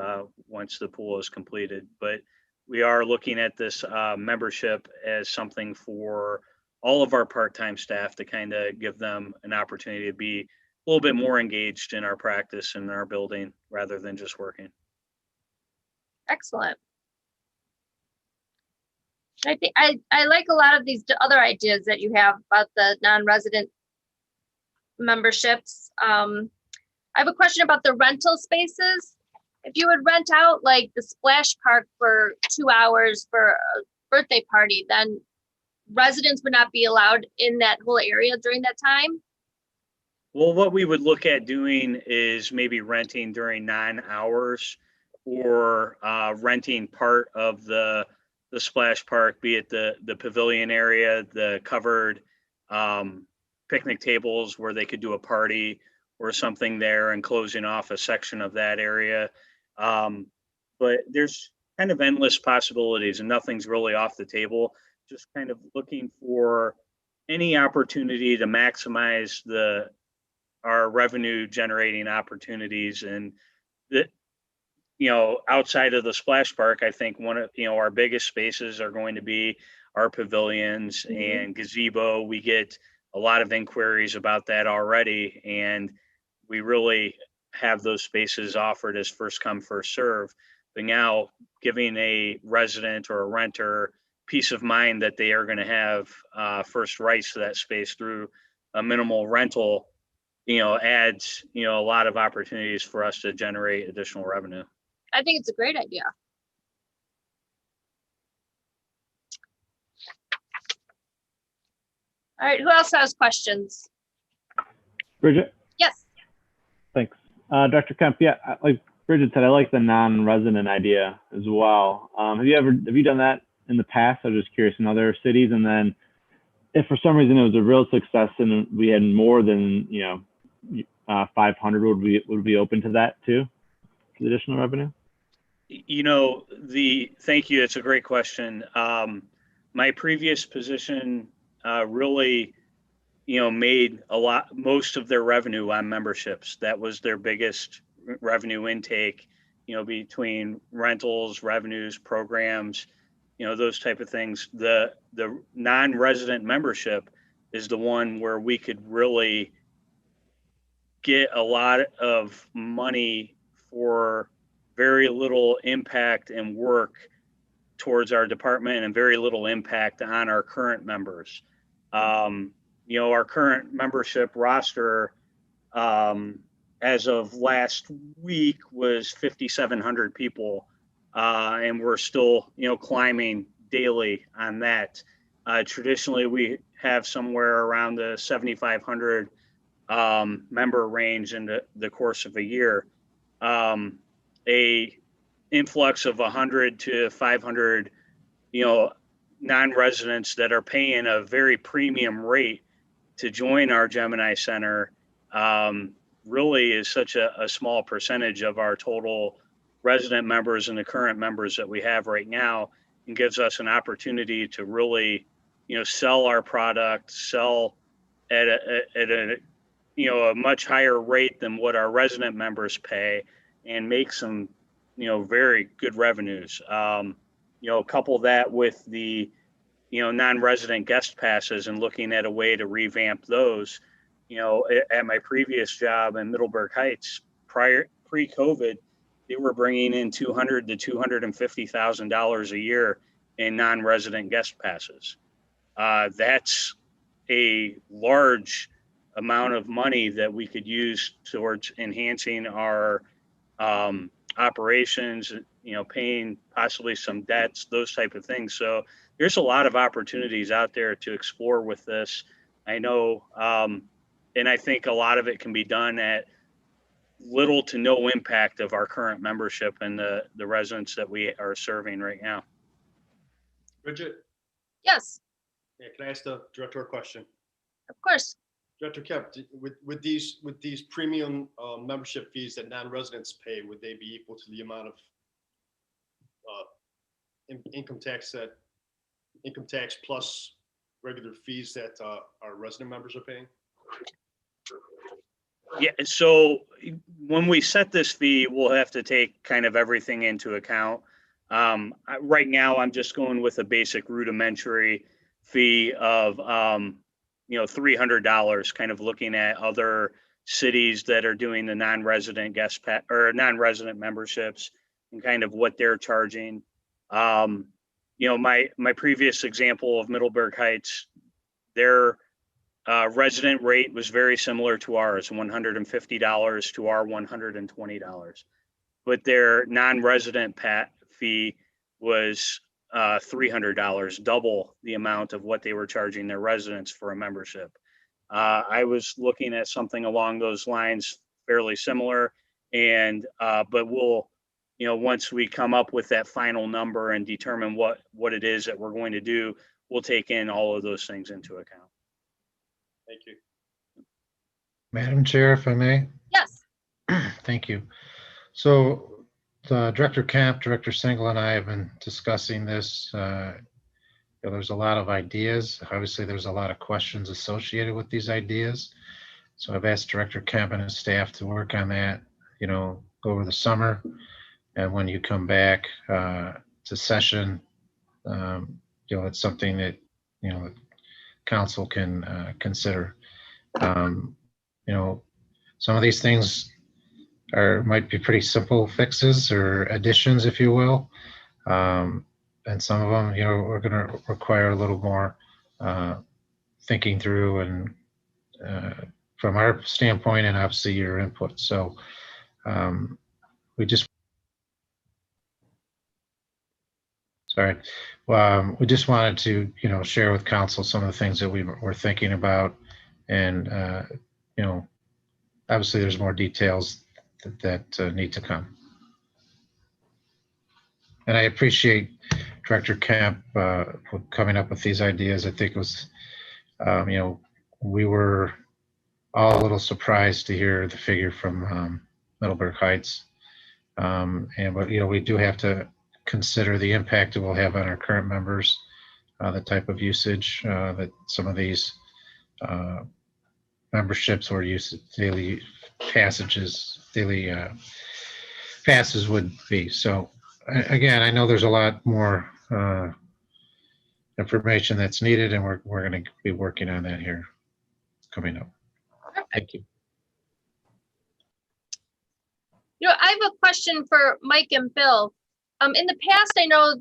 once the pool is completed. But we are looking at this membership as something for all of our part-time staff to kind of give them an opportunity to be a little bit more engaged in our practice and our building rather than just working. Excellent. I think I like a lot of these other ideas that you have about the non-resident memberships. I have a question about the rental spaces. If you would rent out like the splash park for 2 hours for a birthday party, then residents would not be allowed in that whole area during that time? Well, what we would look at doing is maybe renting during 9 hours or renting part of the splash park, be it the pavilion area, the covered picnic tables where they could do a party or something there, and closing off a section of that area. But there's kind of endless possibilities and nothing's really off the table. Just kind of looking for any opportunity to maximize our revenue generating opportunities. And that, outside of the splash park, I think one of, our biggest spaces are going to be our pavilions and gazebo. We get a lot of inquiries about that already, and we really have those spaces offered as first come, first serve. But now giving a resident or a renter peace of mind that they are going to have first rights to that space through a minimal rental, adds, a lot of opportunities for us to generate additional revenue. I think it's a great idea. All right, who else has questions? Bridget? Yes. Thanks. Dr. Kemp, yeah, like Bridget said, I like the non-resident idea as well. Have you done that in the past? I was just curious in other cities. And then if for some reason it was a real success and we had more than, 500, would we be open to that too? The additional revenue? Thank you. It's a great question. My previous position really, made most of their revenue on memberships. That was their biggest revenue intake, between rentals, revenues, programs, those type of things. The non-resident membership is the one where we could really get a lot of money for very little impact and work towards our department and very little impact on our current members. Our current membership roster as of last week was 5,700 people, and we're still, climbing daily on that. Traditionally, we have somewhere around the 7,500 member range in the course of a year. A influx of 100 to 500, non-residents that are paying a very premium rate to join our Gemini Center really is such a small percentage of our total resident members and the current members that we have right now, and gives us an opportunity to really, sell our product, sell at a much higher rate than what our resident members pay, and make some, very good revenues. Couple that with the, non-resident guest passes and looking at a way to revamp those. At my previous job in Middleburg Heights, pre-COVID, they were bringing in $200,000 to $250,000 a year in non-resident guest passes. That's a large amount of money that we could use towards enhancing our operations, paying possibly some debts, those type of things. So there's a lot of opportunities out there to explore with this. I know, and I think a lot of it can be done at little to no impact of our current membership and the residents that we are serving right now. Bridget? Yes. Yeah, can I ask the director a question? Of course. Director Kemp, with these premium membership fees that non-residents pay, would they be equal to the amount of income tax plus regular fees that our resident members are paying? Yeah, so when we set this fee, we'll have to take kind of everything into account. Right now, I'm just going with a basic rudimentary fee of, $300, kind of looking at other cities that are doing the non-resident or non-resident memberships and kind of what they're charging. My previous example of Middleburg Heights, their resident rate was very similar to ours, $150 to our $120. But their non-resident fee was $300, double the amount of what they were charging their residents for a membership. I was looking at something along those lines, fairly similar, and but we'll, once we come up with that final number and determine what it is that we're going to do, we'll take in all of those things into account. Thank you. Madam Chair, if I may. Yes. Thank you. So Director Camp, Director Single, and I have been discussing this. There's a lot of ideas. Obviously, there's a lot of questions associated with these ideas. So I've asked Director Camp and his staff to work on that, over the summer. And when you come back to session, it's something that, the council can consider. Some of these things might be pretty simple fixes or additions, if you will. And some of them, are going to require a little more thinking through and from our standpoint and obviously your input. So we just wanted to, share with council some of the things that we were thinking about. And, obviously there's more details that need to come. And I appreciate Director Camp for coming up with these ideas. I think it was, we were all a little surprised to hear the figure from Middleburg Heights. But we do have to consider the impact it will have on our current members, the type of usage that some of these memberships or daily passes would be. So again, I know there's a lot more information that's needed, and we're going to be working on that here coming up. Thank you. I have a question for Mike and Bill. In the past, I know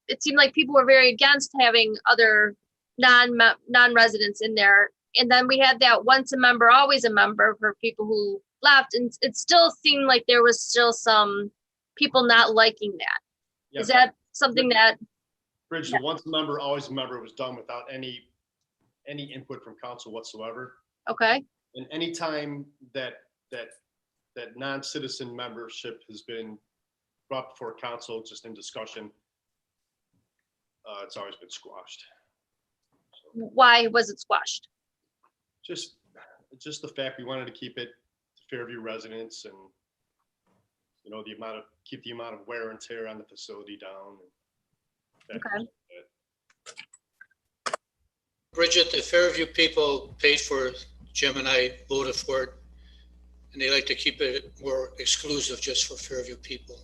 it seemed like people were very against having other non-residents in there. And then we had that once a member, always a member for people who left. And it still seemed like there was still some people not liking that. Yeah. Is that something that? Bridge, the once a member, always a member was done without any input from council whatsoever. Okay. And any time that non-citizen membership has been brought before council, just in discussion, it's always been squashed. So, why was it squashed? Just the fact we wanted to keep it to Fairview residents and, keep the amount of wear and tear on the facility down. Okay. Bridget, the Fairview people paid for Gemini, voted for it, and they like to keep it more exclusive just for Fairview people.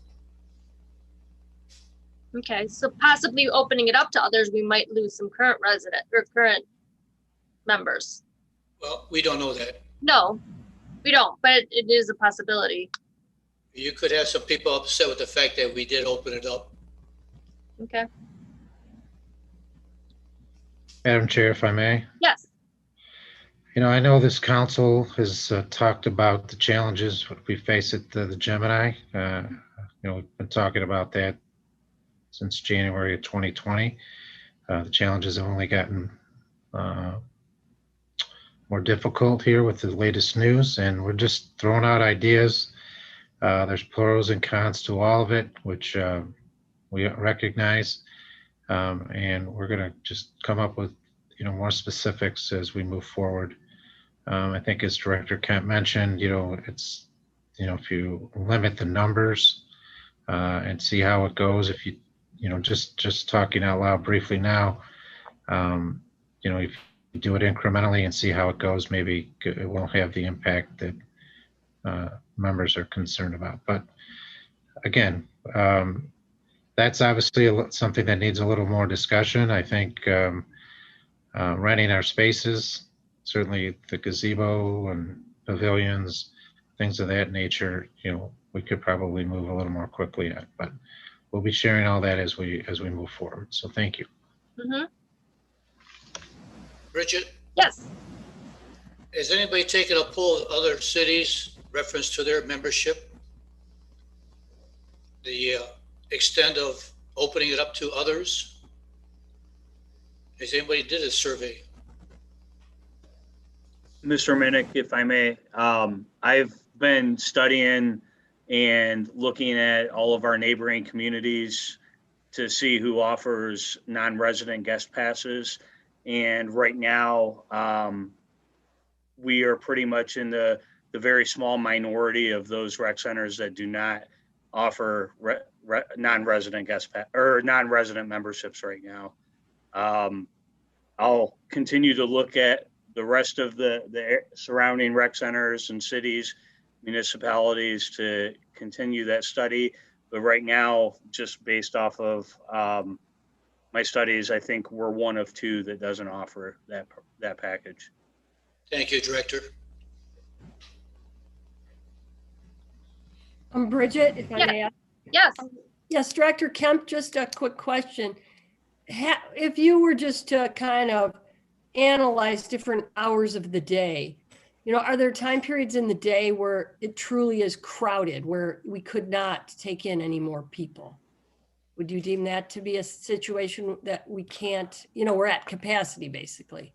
Okay, so possibly opening it up to others, we might lose some current members. Well, we don't know that. No, we don't, but it is a possibility. You could have some people upset with the fact that we did open it up. Okay. Madam Chair, if I may. Yes. I know this council has talked about the challenges we face at the Gemini. We've been talking about that since January of 2020. The challenges have only gotten more difficult here with the latest news, and we're just throwing out ideas. There's pros and cons to all of it, which we recognize. And we're going to just come up with, more specifics as we move forward. I think as Director Kemp mentioned, it's, if you limit the numbers and see how it goes, if you, just talking out loud briefly now, if you do it incrementally and see how it goes, maybe it won't have the impact that members are concerned about. But again, that's obviously something that needs a little more discussion. I think renting our spaces, certainly the gazebo and pavilions, things of that nature, we could probably move a little more quickly at, but we'll be sharing all that as we move forward. So thank you. Mhm. Bridget, Yes. has anybody taken a poll of other cities reference to their membership? The extent of opening it up to others? Has anybody did a survey? Mr. Minnick, if I may, I've been studying and looking at all of our neighboring communities to see who offers non-resident guest passes. And right now, we are pretty much in the very small minority of those rec centers that do not offer non-resident guest pass or non-resident memberships right now. I'll continue to look at the rest of the surrounding rec centers and cities, municipalities to continue that study. But right now, just based off of my studies, I think we're one of two that doesn't offer that package. Thank you, Director. Bridget, if I may ask. Yes. Yes, Director Kemp, just a quick question. If you were just to kind of analyze different hours of the day, are there time periods in the day where it truly is crowded, where we could not take in any more people? Would you deem that to be a situation that we can't, we're at capacity basically?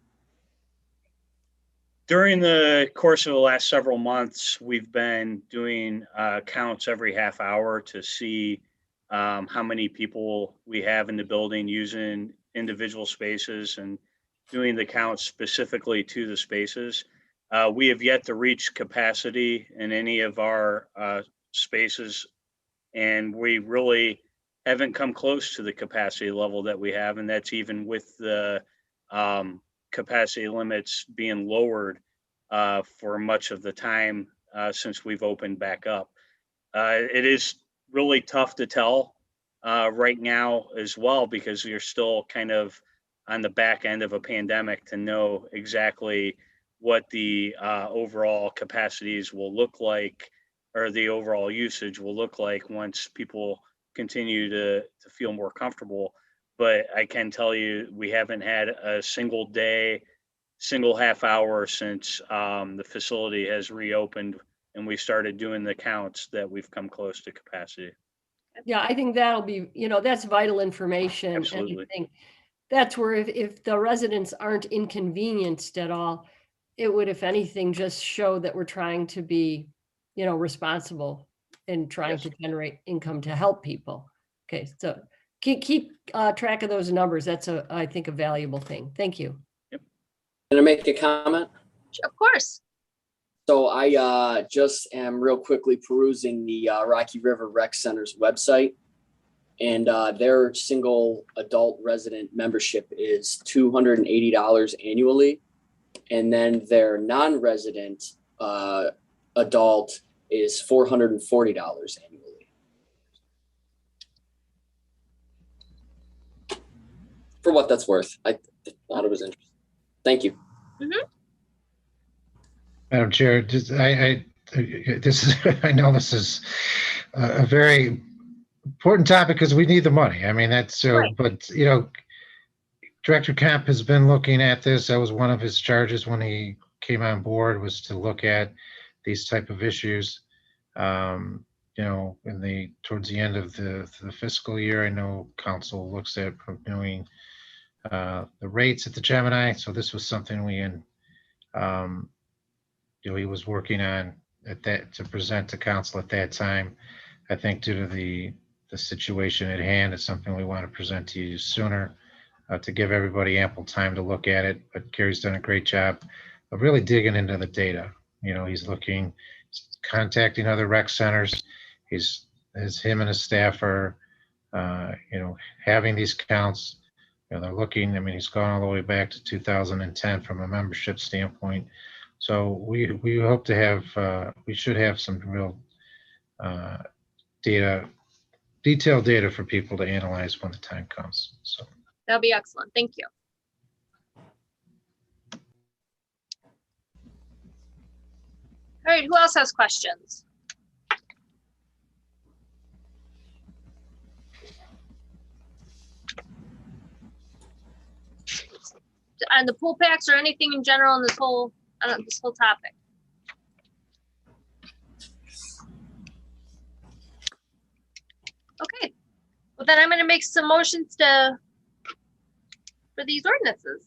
During the course of the last several months, we've been doing counts every half hour to see how many people we have in the building using individual spaces and doing the counts specifically to the spaces. We have yet to reach capacity in any of our spaces, and we really haven't come close to the capacity level that we have, and that's even with the capacity limits being lowered for much of the time since we've opened back up. It is really tough to tell right now as well, because you're still kind of on the back end of a pandemic to know exactly what the overall capacities will look like, or the overall usage will look like once people continue to feel more comfortable. But I can tell you, we haven't had a single half hour since the facility has reopened and we started doing the counts that we've come close to capacity. Yeah, I think that'll be, that's vital information. Absolutely. And I think that's where if the residents aren't inconvenienced at all, it would, if anything, just show that we're trying to be, responsible and trying to generate income to help people. Okay, so keep track of those numbers. That's I think a valuable thing. Thank you. Can I make a comment? Of course. So I just am real quickly perusing the Rocky River Rec Center's website, and their single adult resident membership is $280 annually, and then their non-resident adult is $440 annually. For what that's worth, I thought it was interesting. Thank you. Mm-hmm. Madam Chair, I know this is a very important topic because we need the money. I mean, that's so, right. But Director Kemp has been looking at this. That was one of his charges when he came on board, was to look at these type of issues. Towards the end of the fiscal year, I know council looks at renewing the rates at the Gemini. So this was something he was working on at that to present to council at that time. I think due to the the situation at hand. It's something we want to present to you sooner to give everybody ample time to look at it. But Gary's done a great job of really digging into the data. You know, he's contacting other rec centers. Him and his staff are, having these counts. They're looking, I mean, he's gone all the way back to 2010 from a membership standpoint. So we hope to have, we should have some real detailed data for people to analyze when the time comes. So That'll be excellent. Thank you. All right, who else has questions? On the pool packs or anything in general in this whole topic? Okay, well then I'm going to make some motions for these ordinances.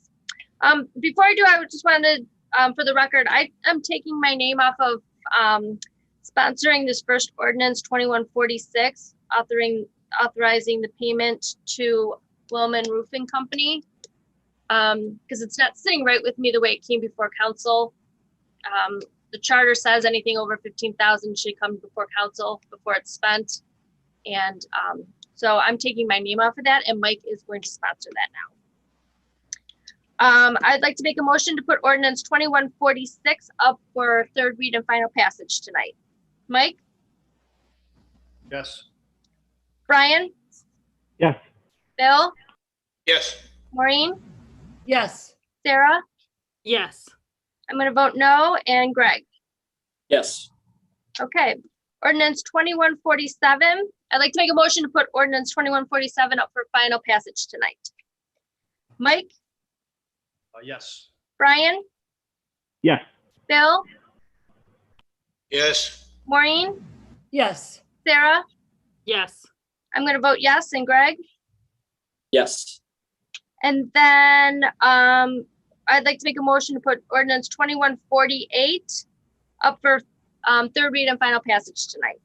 Before I do, I just wanted, for the record, I'm taking my name off of sponsoring this first ordinance 2146, authorizing the payment to Willman Roofing Company, because it's not sitting right with me the way it came before council. The charter says anything over 15,000 should come before council before it's spent. And so I'm taking my name off of that, and Mike is going to sponsor that now. I'd like to make a motion to put ordinance 2146 up for third read and final passage tonight. Mike? Yes. Brian? Yes. Bill? Yes. Maureen? Yes. Sarah? Yes. I'm going to vote no. And Greg? Yes. Okay. Ordinance 2147. I'd like to make a motion to put ordinance 2147 up for final passage tonight. Mike? Yes. Brian? Yes. Bill? Yes. Maureen? Yes. Sarah? Yes. I'm going to vote yes. And Greg? Yes. And then I'd like to make a motion to put ordinance 2148 up for third read and final passage tonight.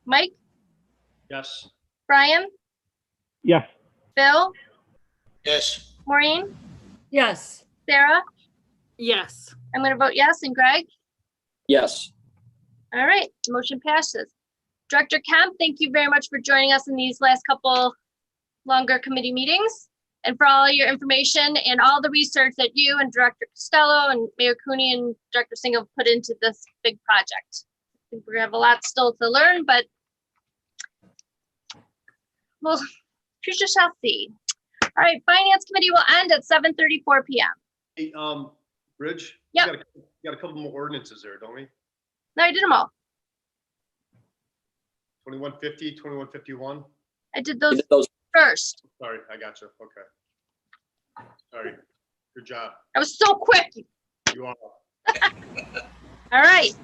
Mike? Yes. Brian? Yes. Bill? Yes. Maureen? Yes. Sarah? Yes. I'm going to vote yes. And Greg? Yes. All right, motion passes. Director Kemp, thank you very much for joining us in these last couple longer committee meetings and for all your information and all the research that you and Director Costello and Mayor Cooney and Director Singh have put into this big project. I think we're gonna have a lot still to learn, but well, future shall see. All right, Finance Committee will end at 7:34 p.m. Hey, Bridge? Yep. You got a couple more ordinances there, don't we? No, I did them all. 2150, 2151? I did those first. Sorry, I got you. Okay. Sorry. Good job. I was so quick. You are. All right.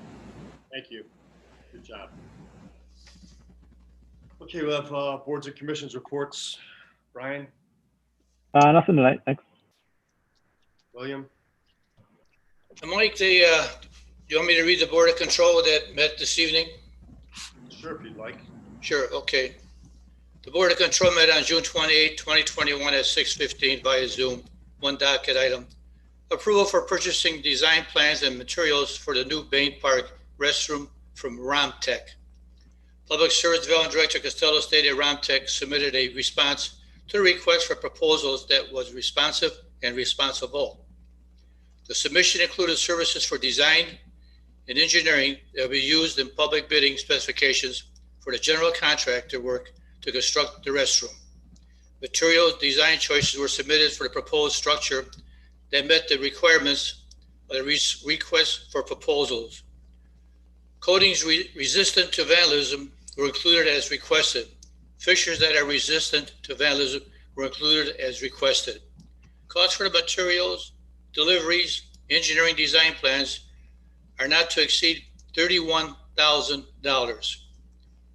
Thank you. Good job. Okay, we'll have boards and commissions reports. Brian, Nothing tonight. Thanks. William, Mike, you want me to read the Board of Control that met this evening? sure, if you'd like. Sure, okay. The Board of Control met on June 28, 2021 at 6:15 via Zoom. One docket item. Approval for purchasing design plans and materials for the new Bain Park restroom from Romtech. Public Service Development Director Costello stated Romtech submitted a response to the request for proposals that was responsive and responsible. The submission included services for design and engineering that will be used in public bidding specifications for the general contractor work to construct the restroom. Material design choices were submitted for the proposed structure that met the requirements of the request for proposals. Coatings resistant to vandalism were included as requested. Fixtures that are resistant to vandalism were included as requested. Costs for the materials, deliveries, engineering design plans are not to exceed $31,000.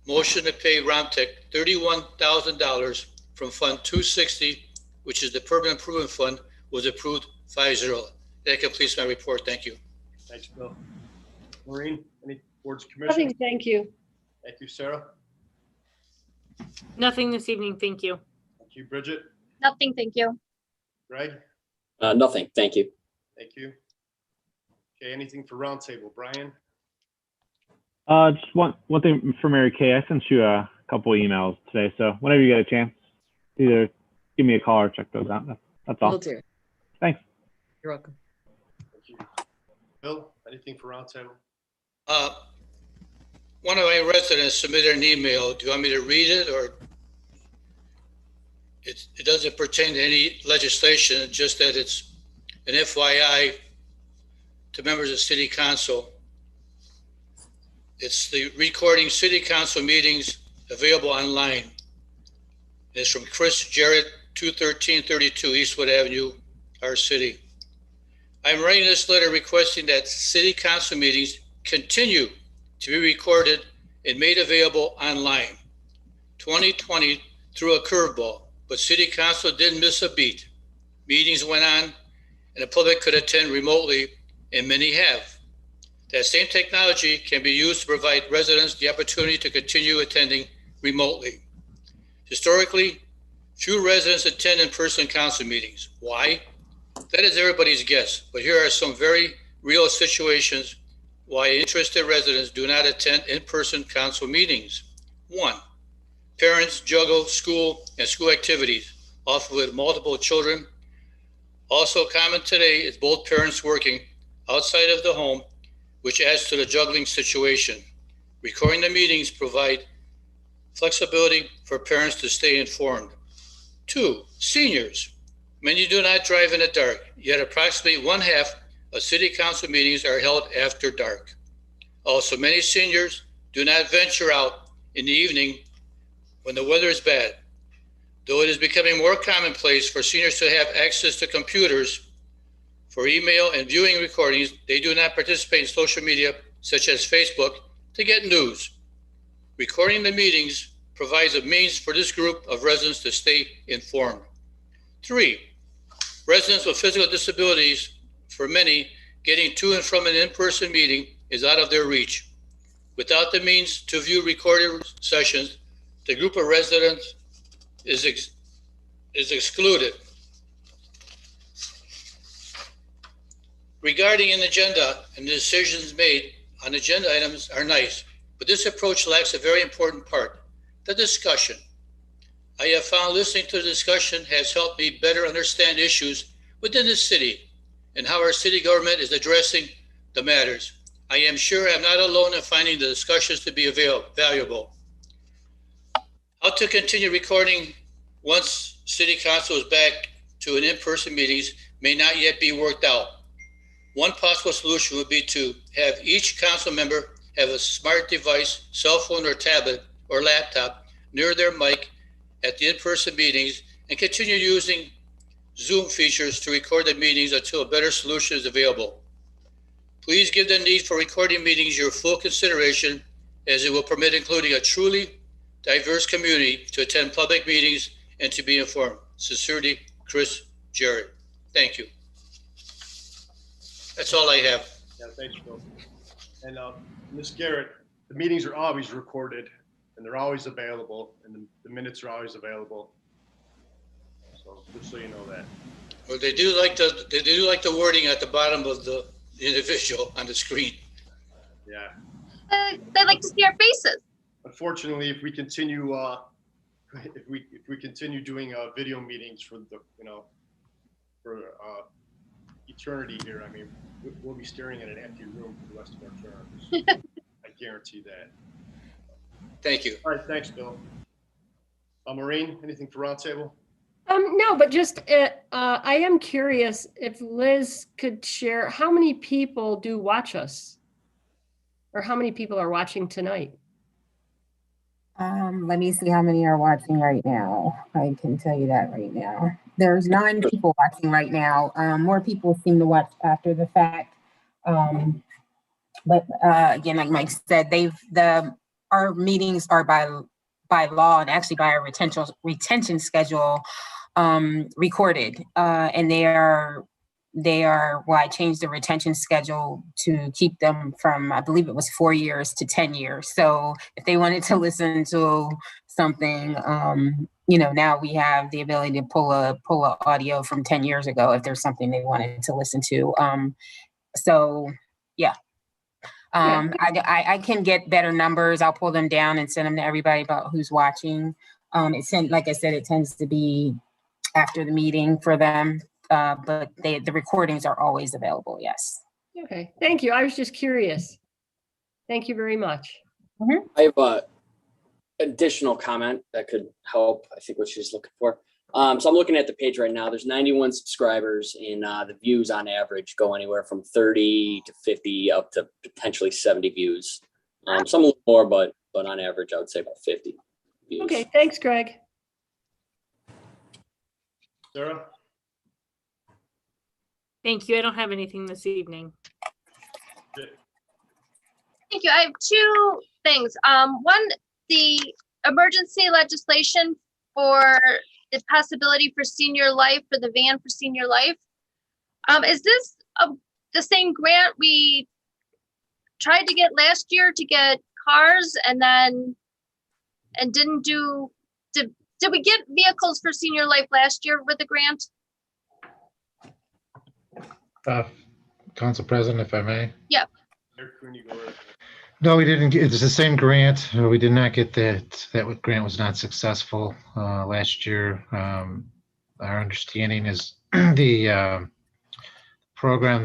Motion to pay Romtech $31,000 from Fund 260, which is the Permanent Improvement Fund, was approved 5-0. That completes my report. Thank you. Thanks, Bill. Maureen, any boards, Nothing, commissions? thank you. Thank you, Sarah. Nothing this evening, thank you. Thank you, Bridget. Nothing, thank you. Greg, Nothing, thank you. thank you. Okay, anything for roundtable? Brian? Just one thing for Mary Kay. I sent you a couple emails today, so whenever you get a chance, either give me a call or check those out. That's all. Will do. Thanks. You're welcome. Thank you. Bill, anything for roundtable? One of my residents submitted an email. Do you want me to read it, or it doesn't pertain to any legislation, just that it's an FYI to members of City Council. It's the recording city council meetings available online. It's from Chris Jarrett, 21332 Eastwood Avenue, our city. I'm writing this letter requesting that city council meetings continue to be recorded and made available online. 2020 threw a curveball, but city council didn't miss a beat. Meetings went on and the public could attend remotely, and many have. That same technology can be used to provide residents the opportunity to continue attending remotely. Historically, few residents attend in-person council meetings. Why? That is everybody's guess, but here are some very real situations why interested residents do not attend in-person council meetings. 1, parents juggle school and school activities, often with multiple children. Also common today is both parents working outside of the home, which adds to the juggling situation. Recording the meetings provide flexibility for parents to stay informed. 2, seniors. Many do not drive in the dark, yet approximately 1/2 of city council meetings are held after dark. Also, many seniors do not venture out in the evening when the weather is bad. Though it is becoming more commonplace for seniors to have access to computers for email and viewing recordings, they do not participate in social media such as Facebook to get news. Recording the meetings provides a means for this group of residents to stay informed. 3, residents with physical disabilities, for many, getting to and from an in-person meeting is out of their reach. Without the means to view recorded sessions, the group of residents is excluded. Regarding an agenda and the decisions made on agenda items are nice, but this approach lacks a very important part, the discussion. I have found listening to the discussion has helped me better understand issues within the city and how our city government is addressing the matters. I am sure I'm not alone in finding the discussions to be valuable. How to continue recording once city council is back to an in-person meetings may not yet be worked out. One possible solution would be to have each council member have a smart device, cell phone or tablet or laptop near their mic at the in-person meetings and continue using Zoom features to record the meetings until a better solution is available. Please give the need for recording meetings your full consideration, as it will permit including a truly diverse community to attend public meetings and to be informed. Sincerely, Chris Jarrett. Thank you. That's all I have. Yeah, thanks, Bill. And Ms. Garrett, the meetings are always recorded and they're always available, and the minutes are always available. So just so you know that. Well, they do like the wording at the bottom of the individual on the screen. Yeah. They like to see our faces. Unfortunately, if we continue if we continue doing video meetings for the for eternity here, I mean, we'll be staring at an empty room for the rest of our terms. I guarantee that. Thank you. All right, thanks, Bill. Maureen, anything for roundtable? No, but just I am curious if Liz could share how many people do watch us, or how many people are watching tonight. Let me see how many are watching right now. I can tell you that right now. There's 9 people watching right now. More people seem to watch after the fact. But again, like Mike said, our meetings are by law and actually by our retention schedule recorded, and they are well, I changed the retention schedule to keep them from, I believe it was 4 years to 10 years. So if they wanted to listen to something, now we have the ability to pull a audio from 10 years ago if there's something they wanted to listen to. So yeah. I can get better numbers. I'll pull them down and send them to everybody about who's watching. Like I said, it tends to be after the meeting for them, but the recordings are always available. Yes. Okay, thank you. I was just curious. Thank you very much. I have a additional comment that could help, I think, what she's looking for. So I'm looking at the page right now. There's 91 subscribers, and the views on average go anywhere from 30 to 50 up to potentially 70 views. Some a little more, but on average, I would say about 50 views. Okay, thanks, Greg. Sarah? Thank you. I don't have anything this evening. Thank you. I have two things. One, the emergency legislation for the possibility for senior life, for the van for senior life. Is this the same grant we tried to get last year to get cars and didn't do? Did we get vehicles for senior life last year with the grant? Council President, if I may. Yep. No, we didn't get, it's the same grant. We did not get that. That grant was not successful last year. Our understanding is the program,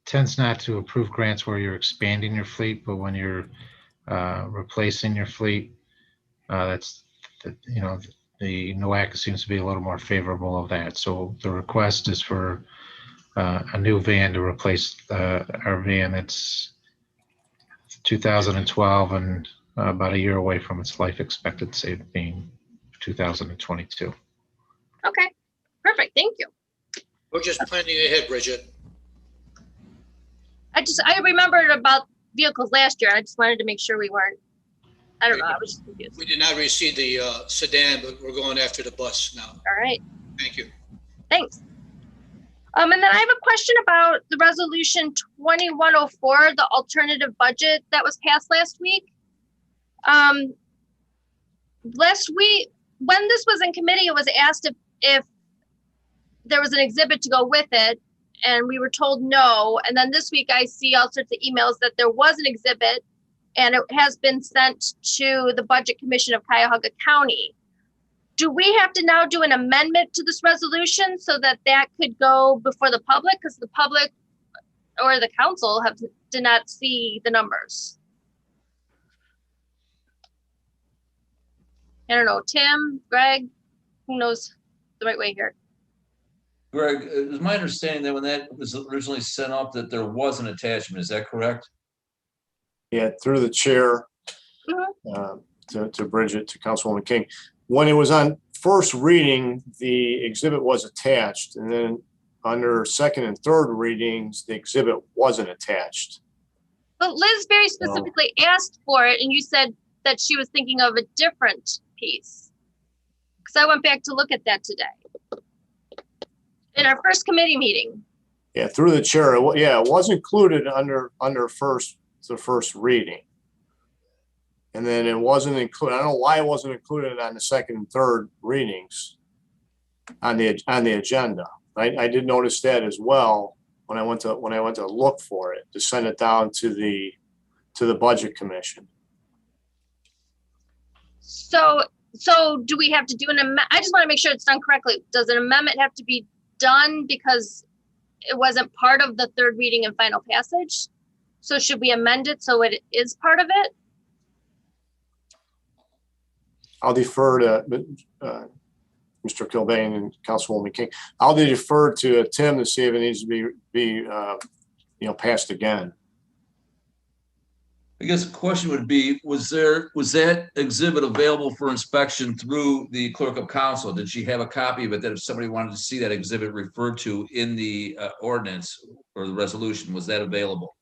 tends not to approve grants where you're expanding your fleet, but when you're replacing your fleet, the NOAC seems to be a little more favorable of that. So the request is for a new van to replace our van that's 2012 and about a year away from its life expectancy being 2022. Okay, perfect. Thank you. We're just planning ahead, Bridget. I remembered about vehicles last year. I just wanted to make sure we weren't. I don't know. I was just confused. We did not receive the sedan, but we're going after the bus now. All right. Thank you. Thanks. And then I have a question about the resolution 2104, the alternative budget that was passed last week. Last week, when this was in committee, it was asked if there was an exhibit to go with it, and we were told no. And then this week I see all sorts of emails that there was an exhibit, and it has been sent to the Budget Commission of Cuyahoga County. Do we have to now do an amendment to this resolution so that that could go before the public? Because the public or the council did not see the numbers. I don't know, Tim, Greg, who knows the right way here? Greg, it was my understanding that when that was originally sent up that there was an attachment. Is that correct? Yeah, through the chair to Bridget, to Councilwoman King. When it was on first reading, the exhibit was attached, and then under second and third readings, the exhibit wasn't attached. But Liz very specifically asked for it, and you said that she was thinking of a different piece. Because I went back to look at that today in our first committee meeting. Yeah, through the chair. It was included under the first reading. And then it wasn't included. I don't know why it wasn't included on the second and third readings on the agenda. I did notice that as well when I went to look for it to send it down to the Budget Commission. So do we have to do an amendment? I just want to make sure it's done correctly. Does an amendment have to be done because it wasn't part of the third reading and final passage? So should we amend it so it is part of it? I'll defer to Mr. Kilbane and Councilwoman King. I'll defer to Tim to see if it needs to be passed again. I guess the question would be, was that exhibit available for inspection through the clerk of council? Did she have a copy of it that if somebody wanted to see that exhibit referred to in the ordinance or the resolution, was that available?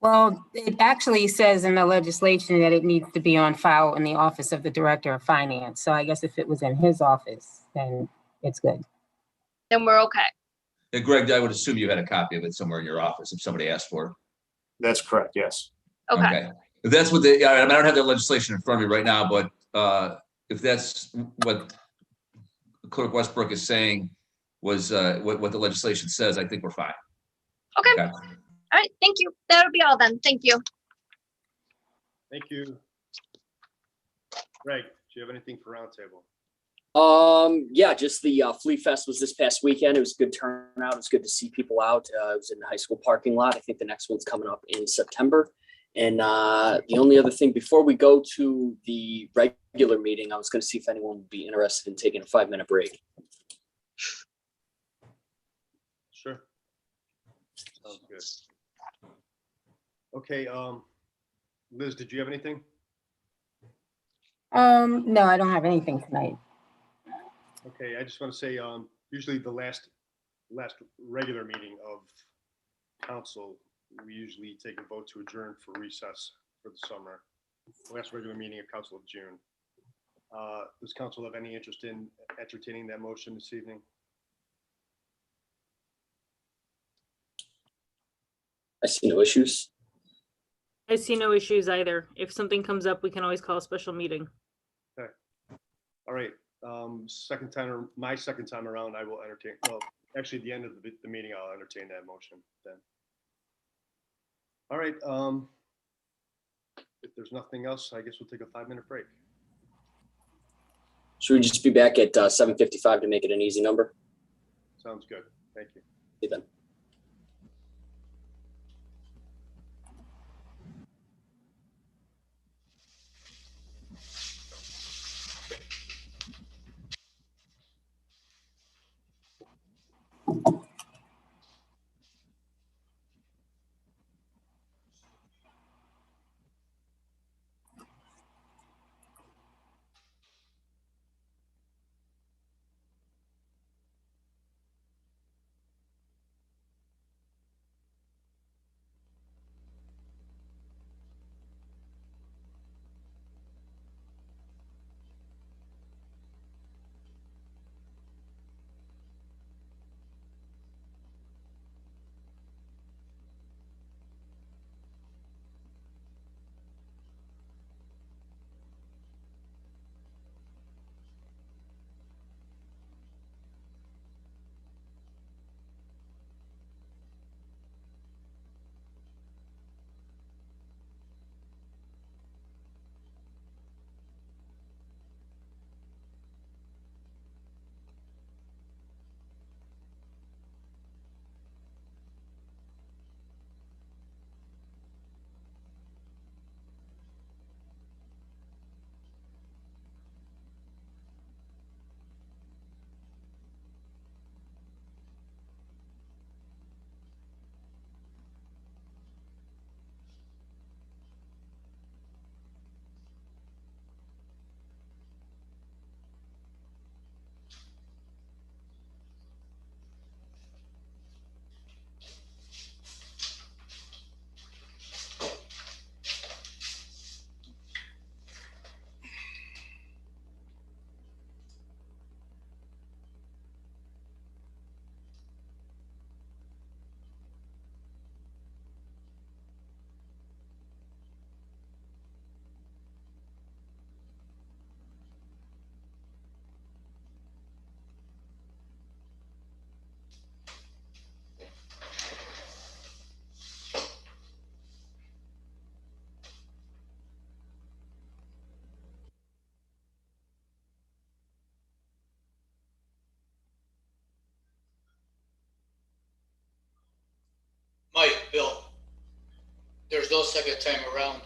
Well, it actually says in the legislation that it needs to be on file in the office of the Director of Finance. So I guess if it was in his office, then it's good. Then we're okay. Yeah, Greg, I would assume you had a copy of it somewhere in your office if somebody asked for it. That's correct, yes. Okay. If that's what they, I don't have that legislation in front of me right now, but if that's what Clerk Westbrook is saying was what the legislation says, I think we're fine. Okay. Okay. All right. Thank you. That'll be all then. Thank you. Thank you. Greg, do you have anything for roundtable? Yeah, just the Flea Fest was this past weekend. It was a good turnout. It was good to see people out. It was in the high school parking lot. I think the next one's coming up in September. And the only other thing before we go to the regular meeting, I was going to see if anyone would be interested in taking a 5-minute break. Sure. Sounds good. Okay, Liz, did you have anything? No, I don't have anything tonight. Okay, I just want to say, usually the last regular meeting of council, we usually take a vote to adjourn for recess for the summer. The last regular meeting of council of June. Does council have any interest in entertaining that motion this evening? I see no issues. I see no issues either. If something comes up, we can always call a special meeting. Okay. All right. Second time, or my second time around, I will entertain. Well, actually, at the end of the meeting, I'll entertain that motion then. All right. If there's nothing else, I guess we'll take a 5-minute break. Should we just be back at 7:55 to make it an easy number? Sounds good. Thank you. See you then. Mike, Bill, there's no second time around.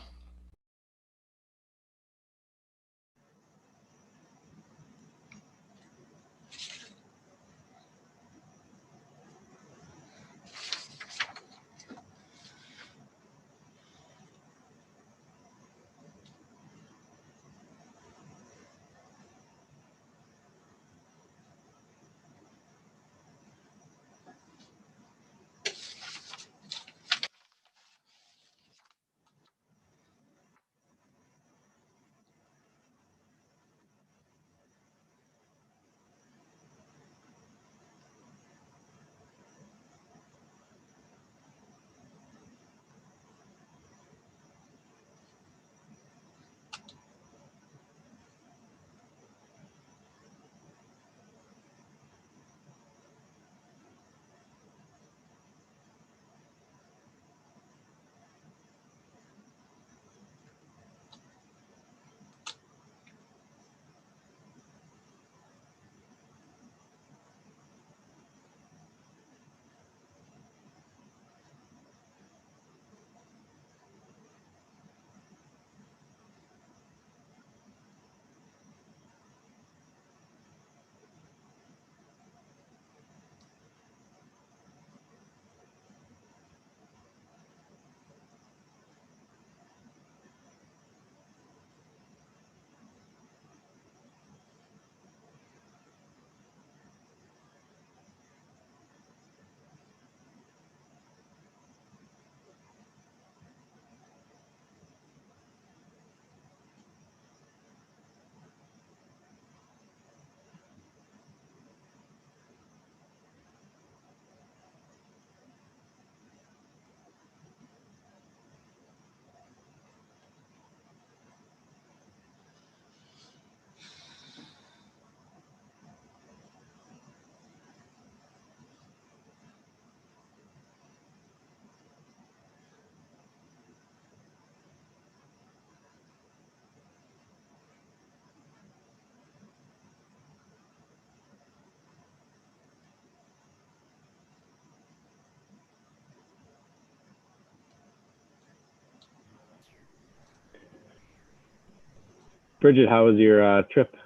Bridget, how was your trip?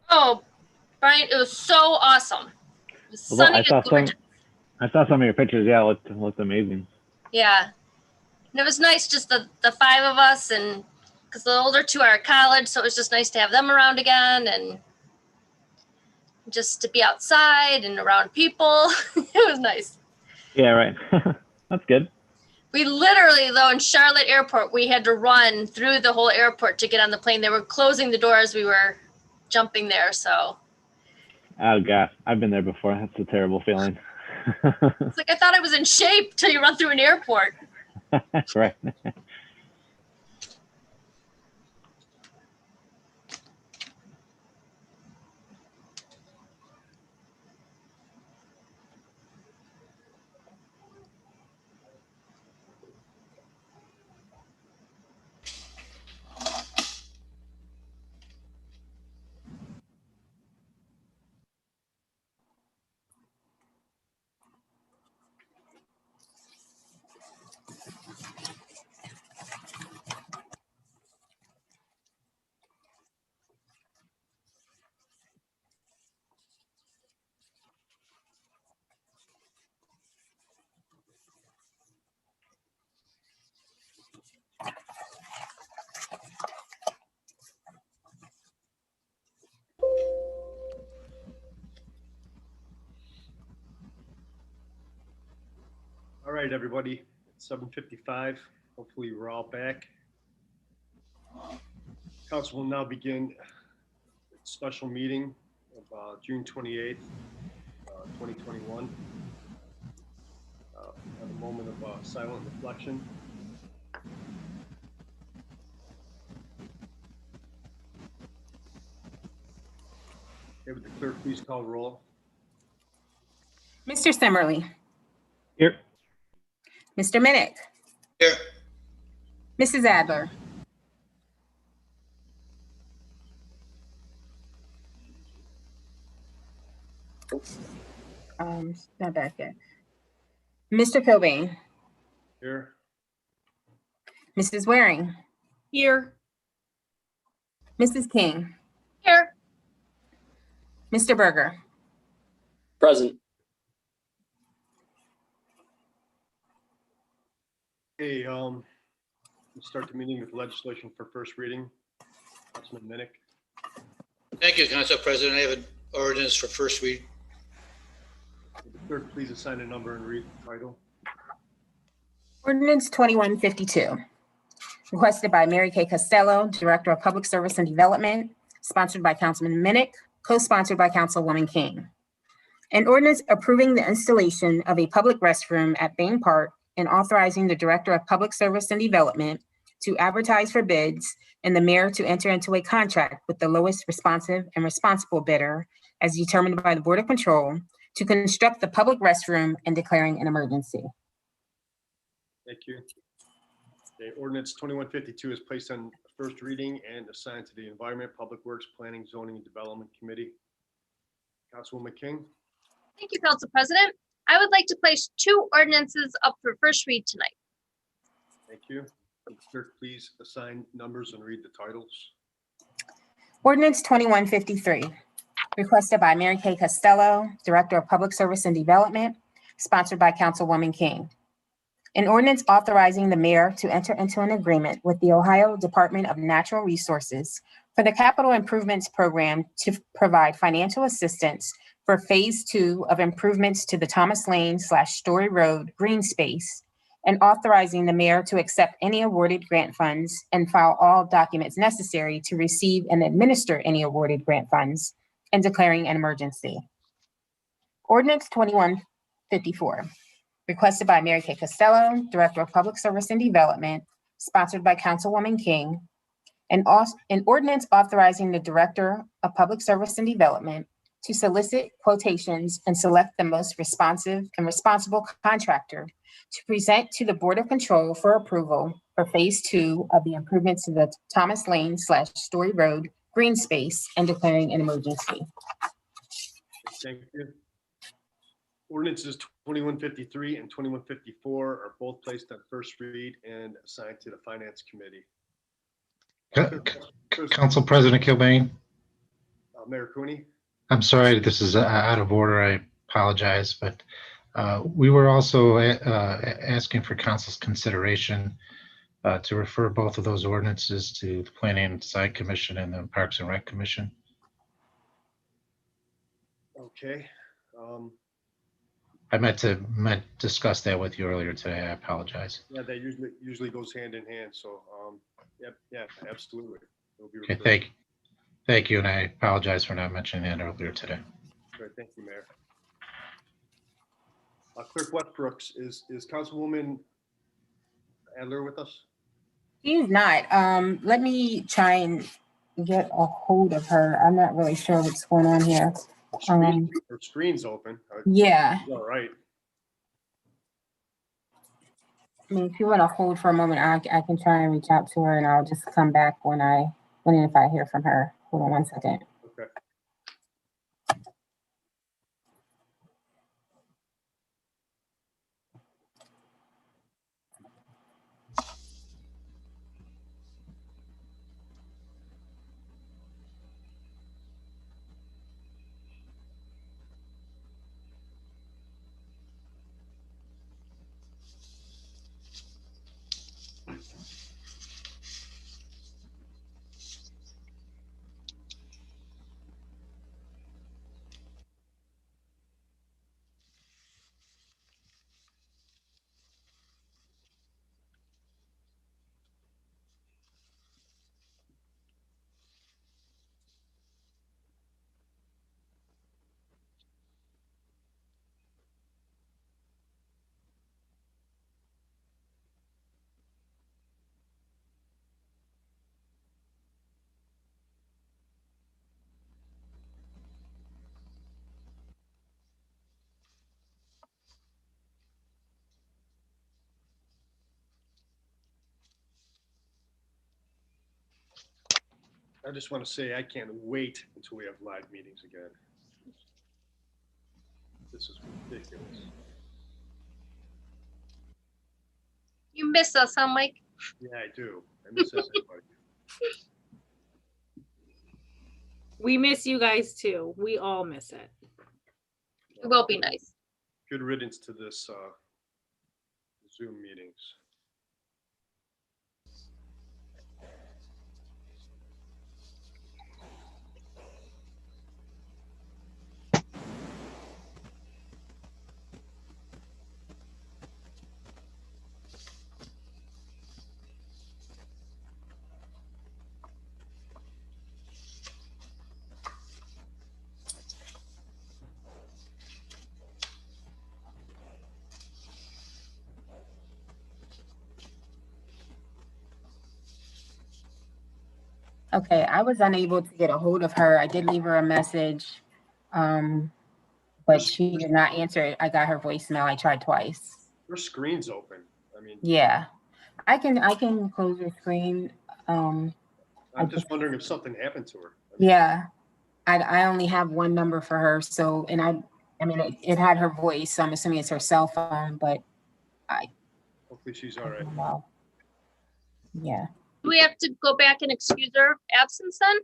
Oh, Brian, it was so awesome. It was Well, sunny and gorgeous. I saw some of your pictures. Yeah, it looked amazing. Yeah. And it was nice, just the five of us, and because the older two are at college, so it was just nice to have them around again and just to be outside and around people. It was nice. Yeah, right. That's good. We literally, though, in Charlotte Airport, we had to run through the whole airport to get on the plane. They were closing the door as we were jumping there, so. Oh gosh, I've been there before. That's a terrible feeling. It's like I thought I was in shape till you run through an airport. Right. All right, everybody, it's 7:55. Hopefully we're all back. Council will now begin its special meeting of June 28th, 2021. At a moment of silent reflection. Okay, would the clerk please call roll? Mr. Simmerly, Here. Mr. Minnick, Here. Mrs. Adler, not back yet. Mr. Cobain, Here. Mrs. Waring, Here. Mrs. King, Here. Mr. Berger. Present. Okay, we'll start the meeting with legislation for first reading. Councilman Minnick. Thank you, Council President. I have an ordinance for first read. Would the clerk please assign a number and read the title? Ordinance 2152, requested by Mary Kay Costello, Director of Public Service and Development, sponsored by Councilman Minnick, co-sponsored by Councilwoman King. An ordinance approving the installation of a public restroom at Bain Park and authorizing the Director of Public Service and Development to advertise for bids and the mayor to enter into a contract with the lowest responsive and responsible bidder as determined by the Board of Control to construct the public restroom and declaring an emergency. Thank you. Okay, ordinance 2152 is placed on first reading and assigned to the Environment, Public Works, Planning, Zoning, and Development Committee. Councilwoman King. Thank you, Council President. I would like to place two ordinances up for first read tonight. Thank you. Would the clerk please assign numbers and read the titles? Ordinance 2153, requested by Mary Kay Costello, Director of Public Service and Development, sponsored by Councilwoman King. An ordinance authorizing the mayor to enter into an agreement with the Ohio Department of Natural Resources for the Capital Improvements Program to provide financial assistance for Phase 2 of improvements to the Thomas Lane / Story Road green space, and authorizing the mayor to accept any awarded grant funds and file all documents necessary to receive and administer any awarded grant funds, and declaring an emergency. Ordinance 2154, requested by Mary Kay Costello, Director of Public Service and Development, sponsored by Councilwoman King, and an ordinance authorizing the Director of Public Service and Development to solicit quotations and select the most responsive and responsible contractor to present to the Board of Control for approval for Phase 2 of the improvements to the Thomas Lane / Story Road green space and declaring an emergency. Thank you. Ordinances 2153 and 2154 are both placed on first read and assigned to the Finance Committee. Council President Kilbane, Mayor Cooney. I'm sorry, this is out of order. I apologize, but we were also asking for council's consideration to refer both of those ordinances to the Planning and Design Commission and the Parks and Rec Commission. Okay. I meant to discuss that with you earlier today. I apologize. Yeah, that usually goes hand in hand. So, yep, yeah, absolutely. It'll be Okay, referred. thank you, and I apologize for not mentioning that earlier today. Great, thank you, Mayor. Clerk Westbrooks, is Councilwoman Adler with us? She's not. Let me try and get a hold of her. I'm not really sure what's going on here. Her screen's open. Yeah. All right. I mean, if you want to hold for a moment, I can try and reach out to her, and I'll just come back when if I hear from her. Hold on one second. Okay. I just want to say I can't wait until we have live meetings again. This is ridiculous. You miss us, huh, Mike? Yeah, I do. I miss everybody. We miss you guys too. We all miss it. It will be nice. Good riddance to this Zoom meetings. Okay, I was unable to get a hold of her. I did leave her a message, but she did not answer it. I got her voicemail. I tried twice. Her screen's open. I mean, Yeah, I can close your screen. I'm just wondering if something happened to her. Yeah, I only have one number for her. So, and I mean, it had her voice. So I'm assuming it's her cell phone, but Hopefully she's all right. Well, yeah. Do we have to go back and excuse her absence then?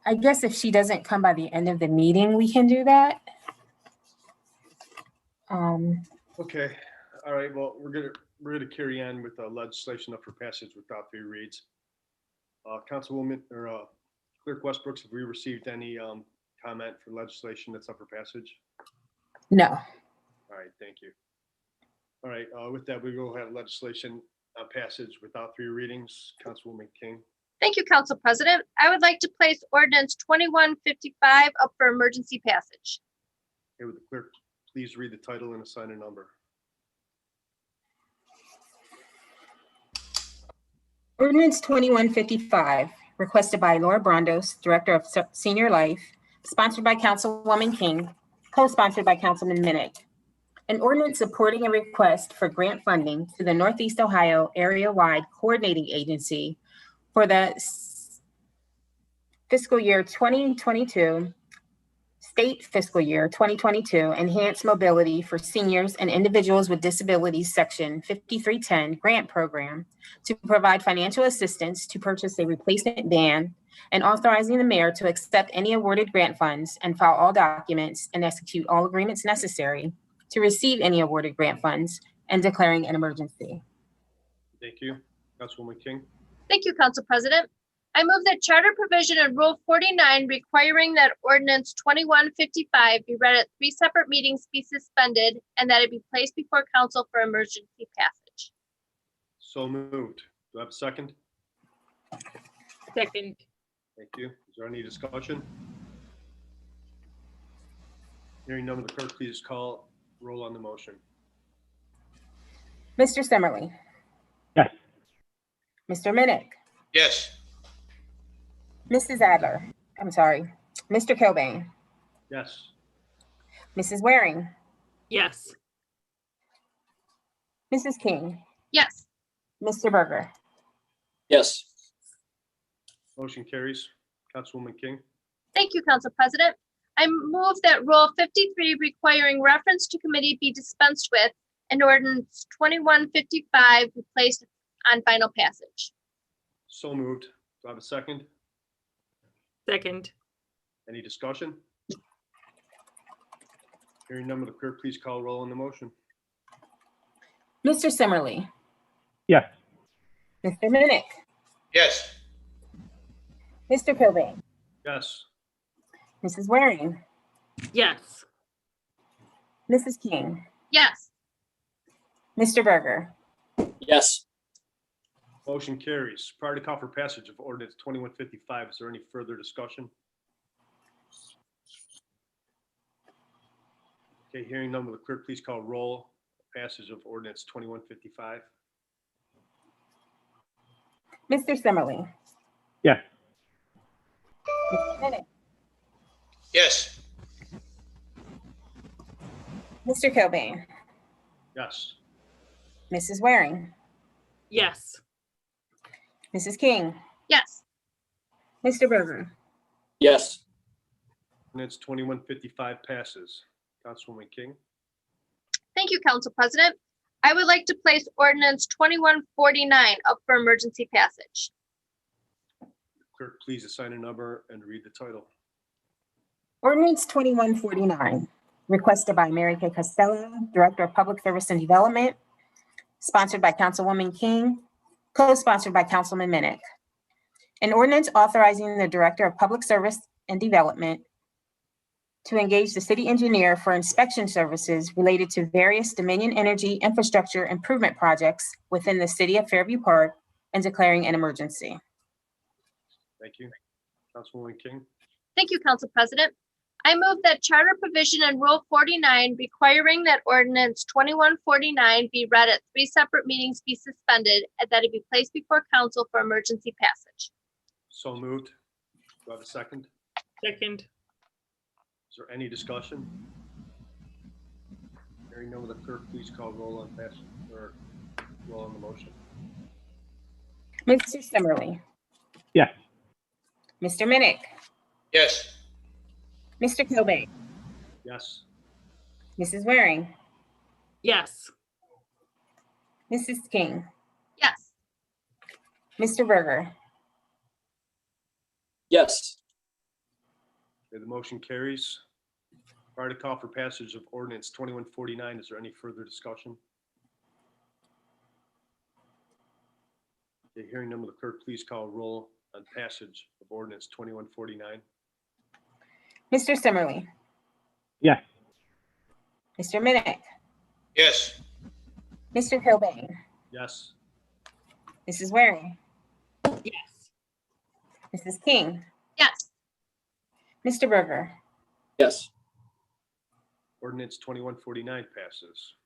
I guess if she doesn't come by the end of the meeting, we can do that. Okay, all right, well, we're gonna carry on with the legislation up for passage without three reads. Councilwoman or Clerk Westbrooks, have we received any comment for legislation that's up for passage? No. All right, thank you. All right, with that, we will have legislation passage without three readings. Councilwoman King. Thank you, Council President. I would like to place ordinance 2155 up for emergency passage. Okay, would the clerk please read the title and assign a number? Ordinance 2155, requested by Laura Brandos, Director of Senior Life, sponsored by Councilwoman King, co-sponsored by Councilman Minnick. An ordinance supporting a request for grant funding to the Northeast Ohio Area-Wide Coordinating Agency for the fiscal year 2022 State Fiscal Year 2022 Enhanced Mobility for Seniors and Individuals with Disabilities Section 5310 Grant Program to provide financial assistance to purchase a replacement van and authorizing the mayor to accept any awarded grant funds and file all documents and execute all agreements necessary to receive any awarded grant funds and declaring an emergency. Thank you. Councilwoman King. Thank you, Council President. I move that Charter Provision and Rule 49 requiring that Ordinance 2155 be read at 3 separate meetings be suspended and that it be placed before council for emergency passage. So moved. Do I have a second? Second. Thank you. Is there any discussion? Hearing none, will the clerk please call roll on the motion? Mr. Simmerly. Yes. Mr. Minnick. Yes. Mrs. Adler. I'm sorry. Mr. Kilbane. Yes. Mrs. Waring. Yes. Mrs. King. Yes. Mr. Berger. Yes. Motion carries. Councilwoman King. Thank you, Council President. I move that Rule 53 requiring reference to committee be dispensed with and Ordinance 2155 be placed on final passage. So moved. Do I have a second? Second. Any discussion? Hearing none, will the clerk please call roll on the motion? Mr. Simmerly. Yes. Mr. Minnick. Yes. Mr. Kilbane. Yes. Mrs. Waring. Yes. Mrs. King. Yes. Mr. Berger. Yes. Motion carries. Prior to call for passage of Ordinance 2155, is there any further discussion? Okay, hearing none, will the clerk please call roll passage of Ordinance 2155? Mr. Simmerly. Yes. Mr. Minnick. Yes. Mr. Kilbane. Yes. Mrs. Waring. Yes. Mrs. King. Yes. Mr. Berger. Yes. Ordinance 2155 passes. Councilwoman King. Thank you, Council President. I would like to place Ordinance 2149 up for emergency passage. Clerk, please assign a number and read the title. Ordinance 2149, requested by Mary Kay Costello, Director of Public Service and Development, sponsored by Councilwoman King, co-sponsored by Councilman Minnick. An ordinance authorizing the Director of Public Service and Development to engage the city engineer for inspection services related to various Dominion Energy infrastructure improvement projects within the city of Fairview Park and declaring an emergency. Thank you. Councilwoman King. Thank you, Council President. I move that Charter Provision and Rule 49 requiring that Ordinance 2149 be read at 3 separate meetings be suspended and that it be placed before council for emergency passage. So moved. Do I have a second? Second. Is there any discussion? Hearing none, will the clerk please call roll on passage or roll on the motion? Mr. Simmerly. Yes. Mr. Minnick. Yes. Mr. Kilbane. Yes. Mrs. Waring. Yes. Mrs. King. Yes. Mr. Berger. Yes. Okay, the motion carries. Prior to call for passage of Ordinance 2149, is there any further discussion? Okay, hearing none, will the clerk please call roll on passage of Ordinance 2149? Mr. Simmerly. Yes. Mr. Minnick. Yes. Mr. Kilbane. Yes. Mrs. Waring. Yes. Mrs. King. Yes. Mr. Berger. Yes. Ordinance 2149 passes.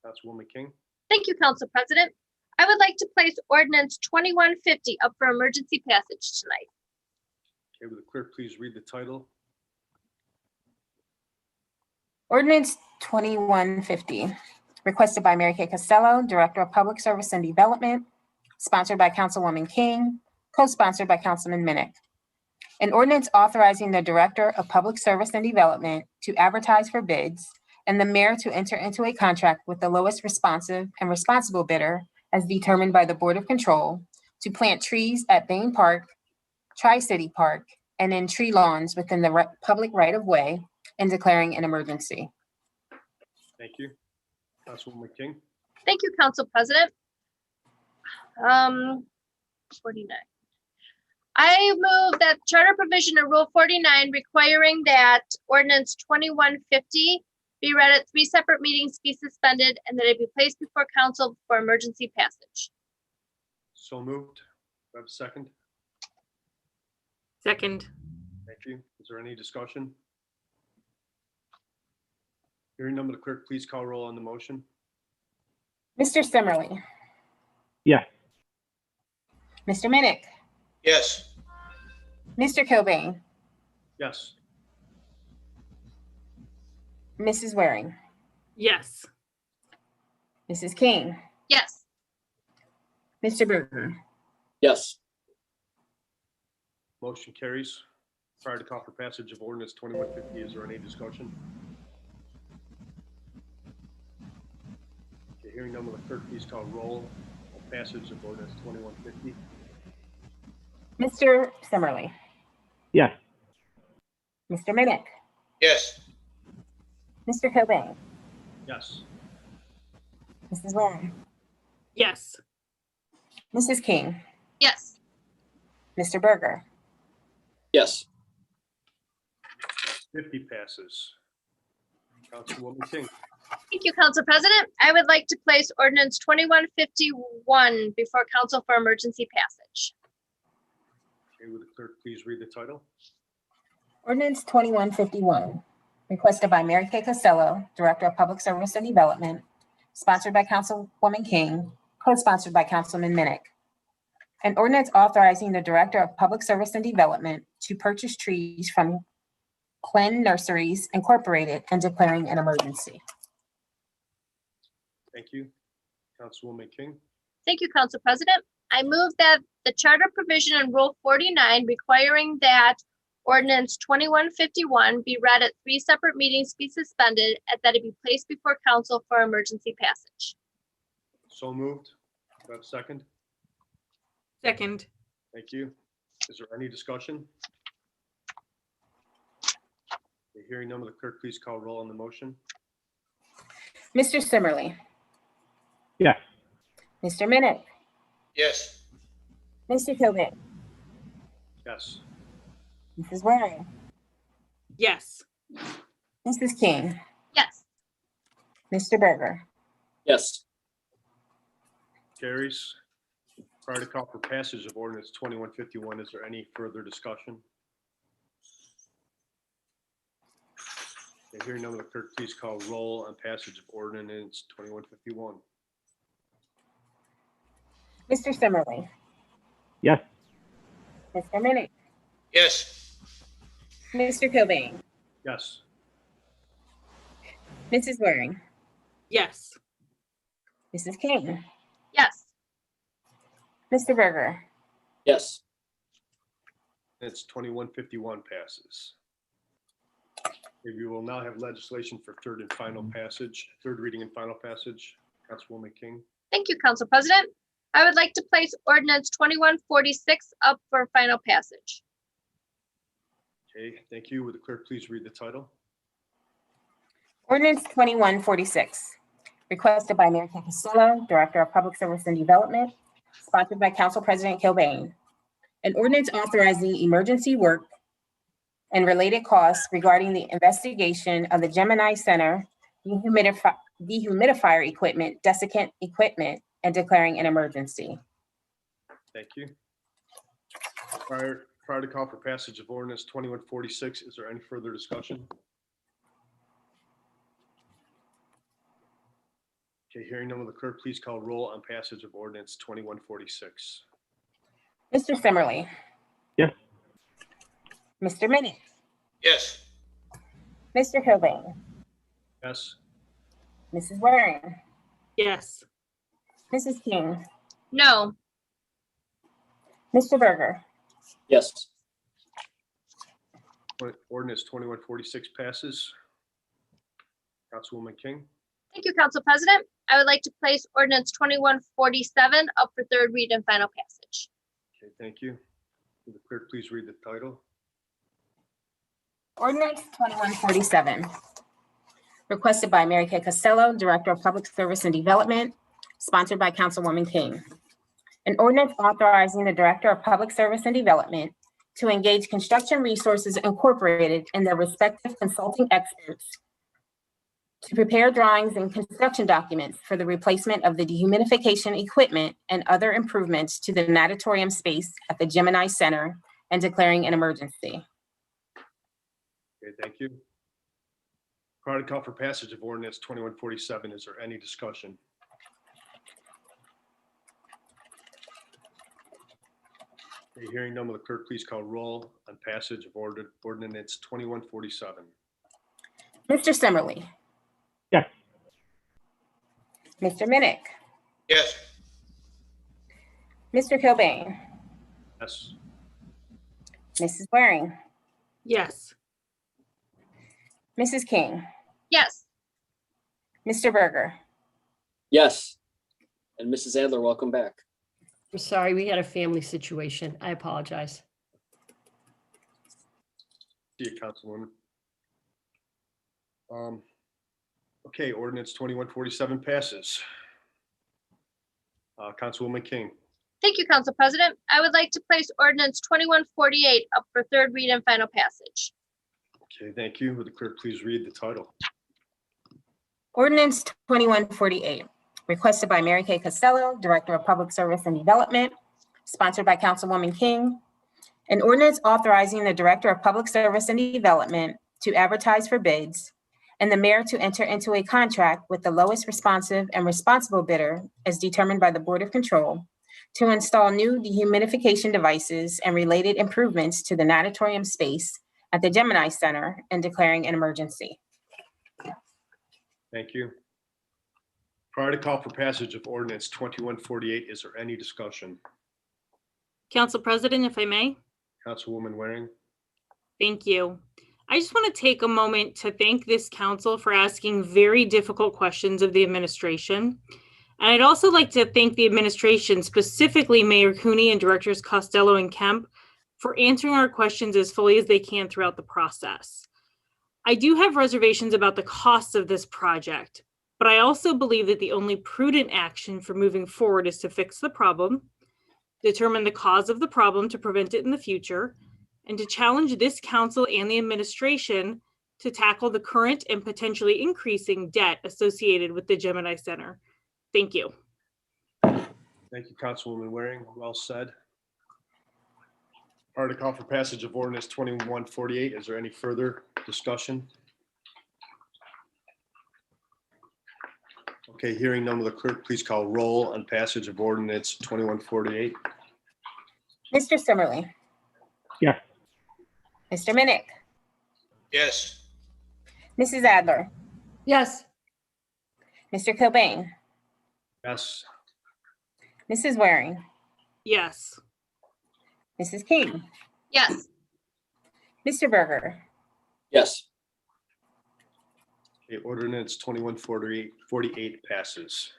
Councilwoman King. Thank you, Council President. I would like to place Ordinance 2150 up for emergency passage tonight. Okay, will the clerk please read the title? Ordinance 2150, requested by Mary Kay Costello, Director of Public Service and Development, sponsored by Councilwoman King, co-sponsored by Councilman Minnick. An ordinance authorizing the Director of Public Service and Development to advertise for bids and the mayor to enter into a contract with the lowest responsive and responsible bidder as determined by the Board of Control to plant trees at Bain Park, Tri-City Park, and in tree lawns within the public right-of-way and declaring an emergency. Thank you. Councilwoman King. Thank you, Council President. 49. I move that charter provision of Rule 49 requiring that ordinance 2150 be read at 3 separate meetings be suspended and that it be placed before council for emergency passage. So moved. Do I have a second? Second. Thank you. Is there any discussion? Hearing none, will the clerk please call roll on the motion? Mr. Simmerly, Yes. Mr. Minnick, Yes. Mr. Cobain, Yes. Mrs. Waring, Yes. Mrs. King, Yes. Mr. Berger. Yes. Motion carries. Prior to call for passage of ordinance 2150, is there any discussion? Okay, hearing none, will the clerk please call roll on passage of ordinance 2150? Mr. Simmerly, Yes. Mr. Minnick, Yes. Mr. Cobain, Yes. Mrs. Waring, Yes. Mrs. King, Yes. Mr. Berger. Yes. 50 passes. Councilwoman King. Thank you, Council President. I would like to place ordinance 2151 before council for emergency passage. Okay, will the clerk please read the title? Ordinance 2151, requested by Mary Kay Costello, Director of Public Service and Development, sponsored by Councilwoman King, co-sponsored by Councilman Minnick. An ordinance authorizing the Director of Public Service and Development to purchase trees from Quinn Nurseries Incorporated and declaring an emergency. Thank you. Councilwoman King. Thank you, Council President. I move that the charter provision in Rule 49 requiring that ordinance 2151 be read at 3 separate meetings be suspended and that it be placed before council for emergency passage. So moved. Do I have a second? Second. Thank you. Is there any discussion? Okay, hearing none, will the clerk please call roll on the motion? Mr. Simmerly, Yes. Mr. Minnick, Yes. Mr. Cobain, Yes. Mrs. Waring, Yes. Mrs. King, Yes. Mr. Berger. Yes. Carries. Prior to call for passage of ordinance 2151, is there any further discussion? Okay, hearing none, will the clerk please call roll on passage of ordinance 2151? Mr. Simmerly, Yes. Mr. Minnick, Yes. Mr. Cobain, Yes. Mrs. Waring, Yes. Mrs. King, Yes. Mr. Berger. Yes. It's 2151 passes. Okay, we will now have legislation for third and final passage, third reading and final passage. Councilwoman King. Thank you, Council President. I would like to place ordinance 2146 up for final passage. Okay, thank you. Would the clerk please read the title? Ordinance 2146, requested by Mary Kay Costello, Director of Public Service and Development, sponsored by Council President Kilbane. An ordinance authorizing emergency work and related costs regarding the investigation of the Gemini Center dehumidifier equipment, desiccant equipment, and declaring an emergency. Thank you. Prior to call for passage of ordinance 2146, is there any further discussion? Okay, hearing none, will the clerk please call roll on passage of ordinance 2146? Mr. Simmerly. Yes. Mr. Minnick, Yes. Mr. Cobain, Yes. Mrs. Waring, Yes. Mrs. King, No. Mr. Berger. Yes. Ordinance 2146 passes. Councilwoman King. Thank you, Council President. I would like to place ordinance 2147 up for third read and final passage. Okay, thank you. Will the clerk please read the title? Ordinance 2147, requested by Mary Kay Costello, Director of Public Service and Development, sponsored by Councilwoman King. An ordinance authorizing the Director of Public Service and Development to engage Construction Resources Incorporated and their respective consulting experts to prepare drawings and construction documents for the replacement of the dehumidification equipment and other improvements to the natatorium space at the Gemini Center and declaring an emergency. Okay, thank you. Prior to call for passage of ordinance 2147, is there any discussion? Okay, hearing none, will the clerk please call roll on passage of ordinance 2147? Mr. Simmerly. Yes. Mr. Minnick. Yes. Mr. Kilbane. Yes. Mrs. Waring. Yes. Mrs. King. Yes. Mr. Berger. Yes. And Mrs. Adler, welcome back. I'm sorry, we had a family situation. I apologize. See you, Councilwoman. Okay, ordinance 2147 passes. Councilwoman King. Thank you, Council President. I would like to place ordinance 2148 up for third read and final passage. Okay, thank you. Would the clerk please read the title? Ordinance 2148, requested by Mary Kay Costello, Director of Public Service and Development, sponsored by Councilwoman King. An ordinance authorizing the Director of Public Service and Development to advertise for bids and the mayor to enter into a contract with the lowest responsive and responsible bidder as determined by the Board of Control to install new dehumidification devices and related improvements to the natatorium space at the Gemini Center and declaring an emergency. Thank you. Prior to call for passage of ordinance 2148, is there any discussion? Council President, if I may. Councilwoman Waring. Thank you. I just want to take a moment to thank this council for asking very difficult questions of the administration. And I'd also like to thank the administration, specifically Mayor Cooney and Directors Costello and Kemp, for answering our questions as fully as they can throughout the process. I do have reservations about the cost of this project, but I also believe that the only prudent action for moving forward is to fix the problem, determine the cause of the problem to prevent it in the future, and to challenge this council and the administration to tackle the current and potentially increasing debt associated with the Gemini Center. Thank you. Thank you, Councilwoman Waring. Well said. Prior to call for passage of ordinance 2148, is there any further discussion? Okay, hearing none, will the clerk please call roll on passage of ordinance 2148? Mr. Simmerly. Yes. Mr. Minnick. Yes. Mrs. Adler. Yes. Mr. Kilbane. Yes. Mrs. Waring. Yes. Mrs. King. Yes. Mr. Berger. Yes. Okay, ordinance 2148 passes.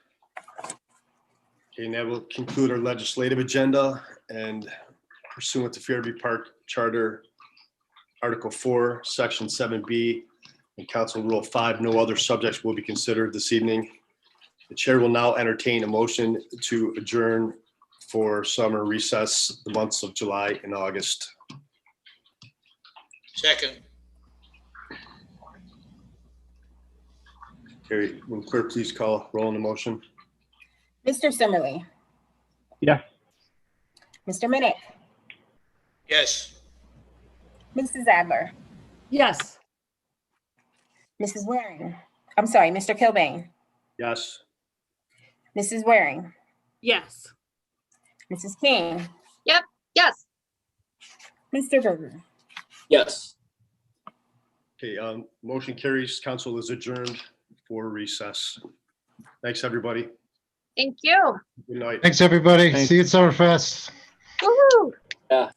Okay, and that will conclude our legislative agenda, and pursuant to Fairview Park Charter, Article 4, Section 7B, and Council Rule 5, no other subjects will be considered this evening. The chair will now entertain a motion to adjourn for summer recess, the months of July and August. Second. Okay, will clerk please call roll on the motion? Mr. Simmerly. Yes. Mr. Minnick. Yes. Mrs. Adler. Yes. Mrs. Waring. I'm sorry, Mr. Kilbane. Yes. Mrs. Waring. Yes. Mrs. King. Yep. Yes. Mr. Berger. Yes. Okay, motion carries. Council is adjourned for recess. Thanks, everybody. Thank you. Good night. Thanks, everybody. Thanks. See you at Summerfest. Woohoo. Yeah.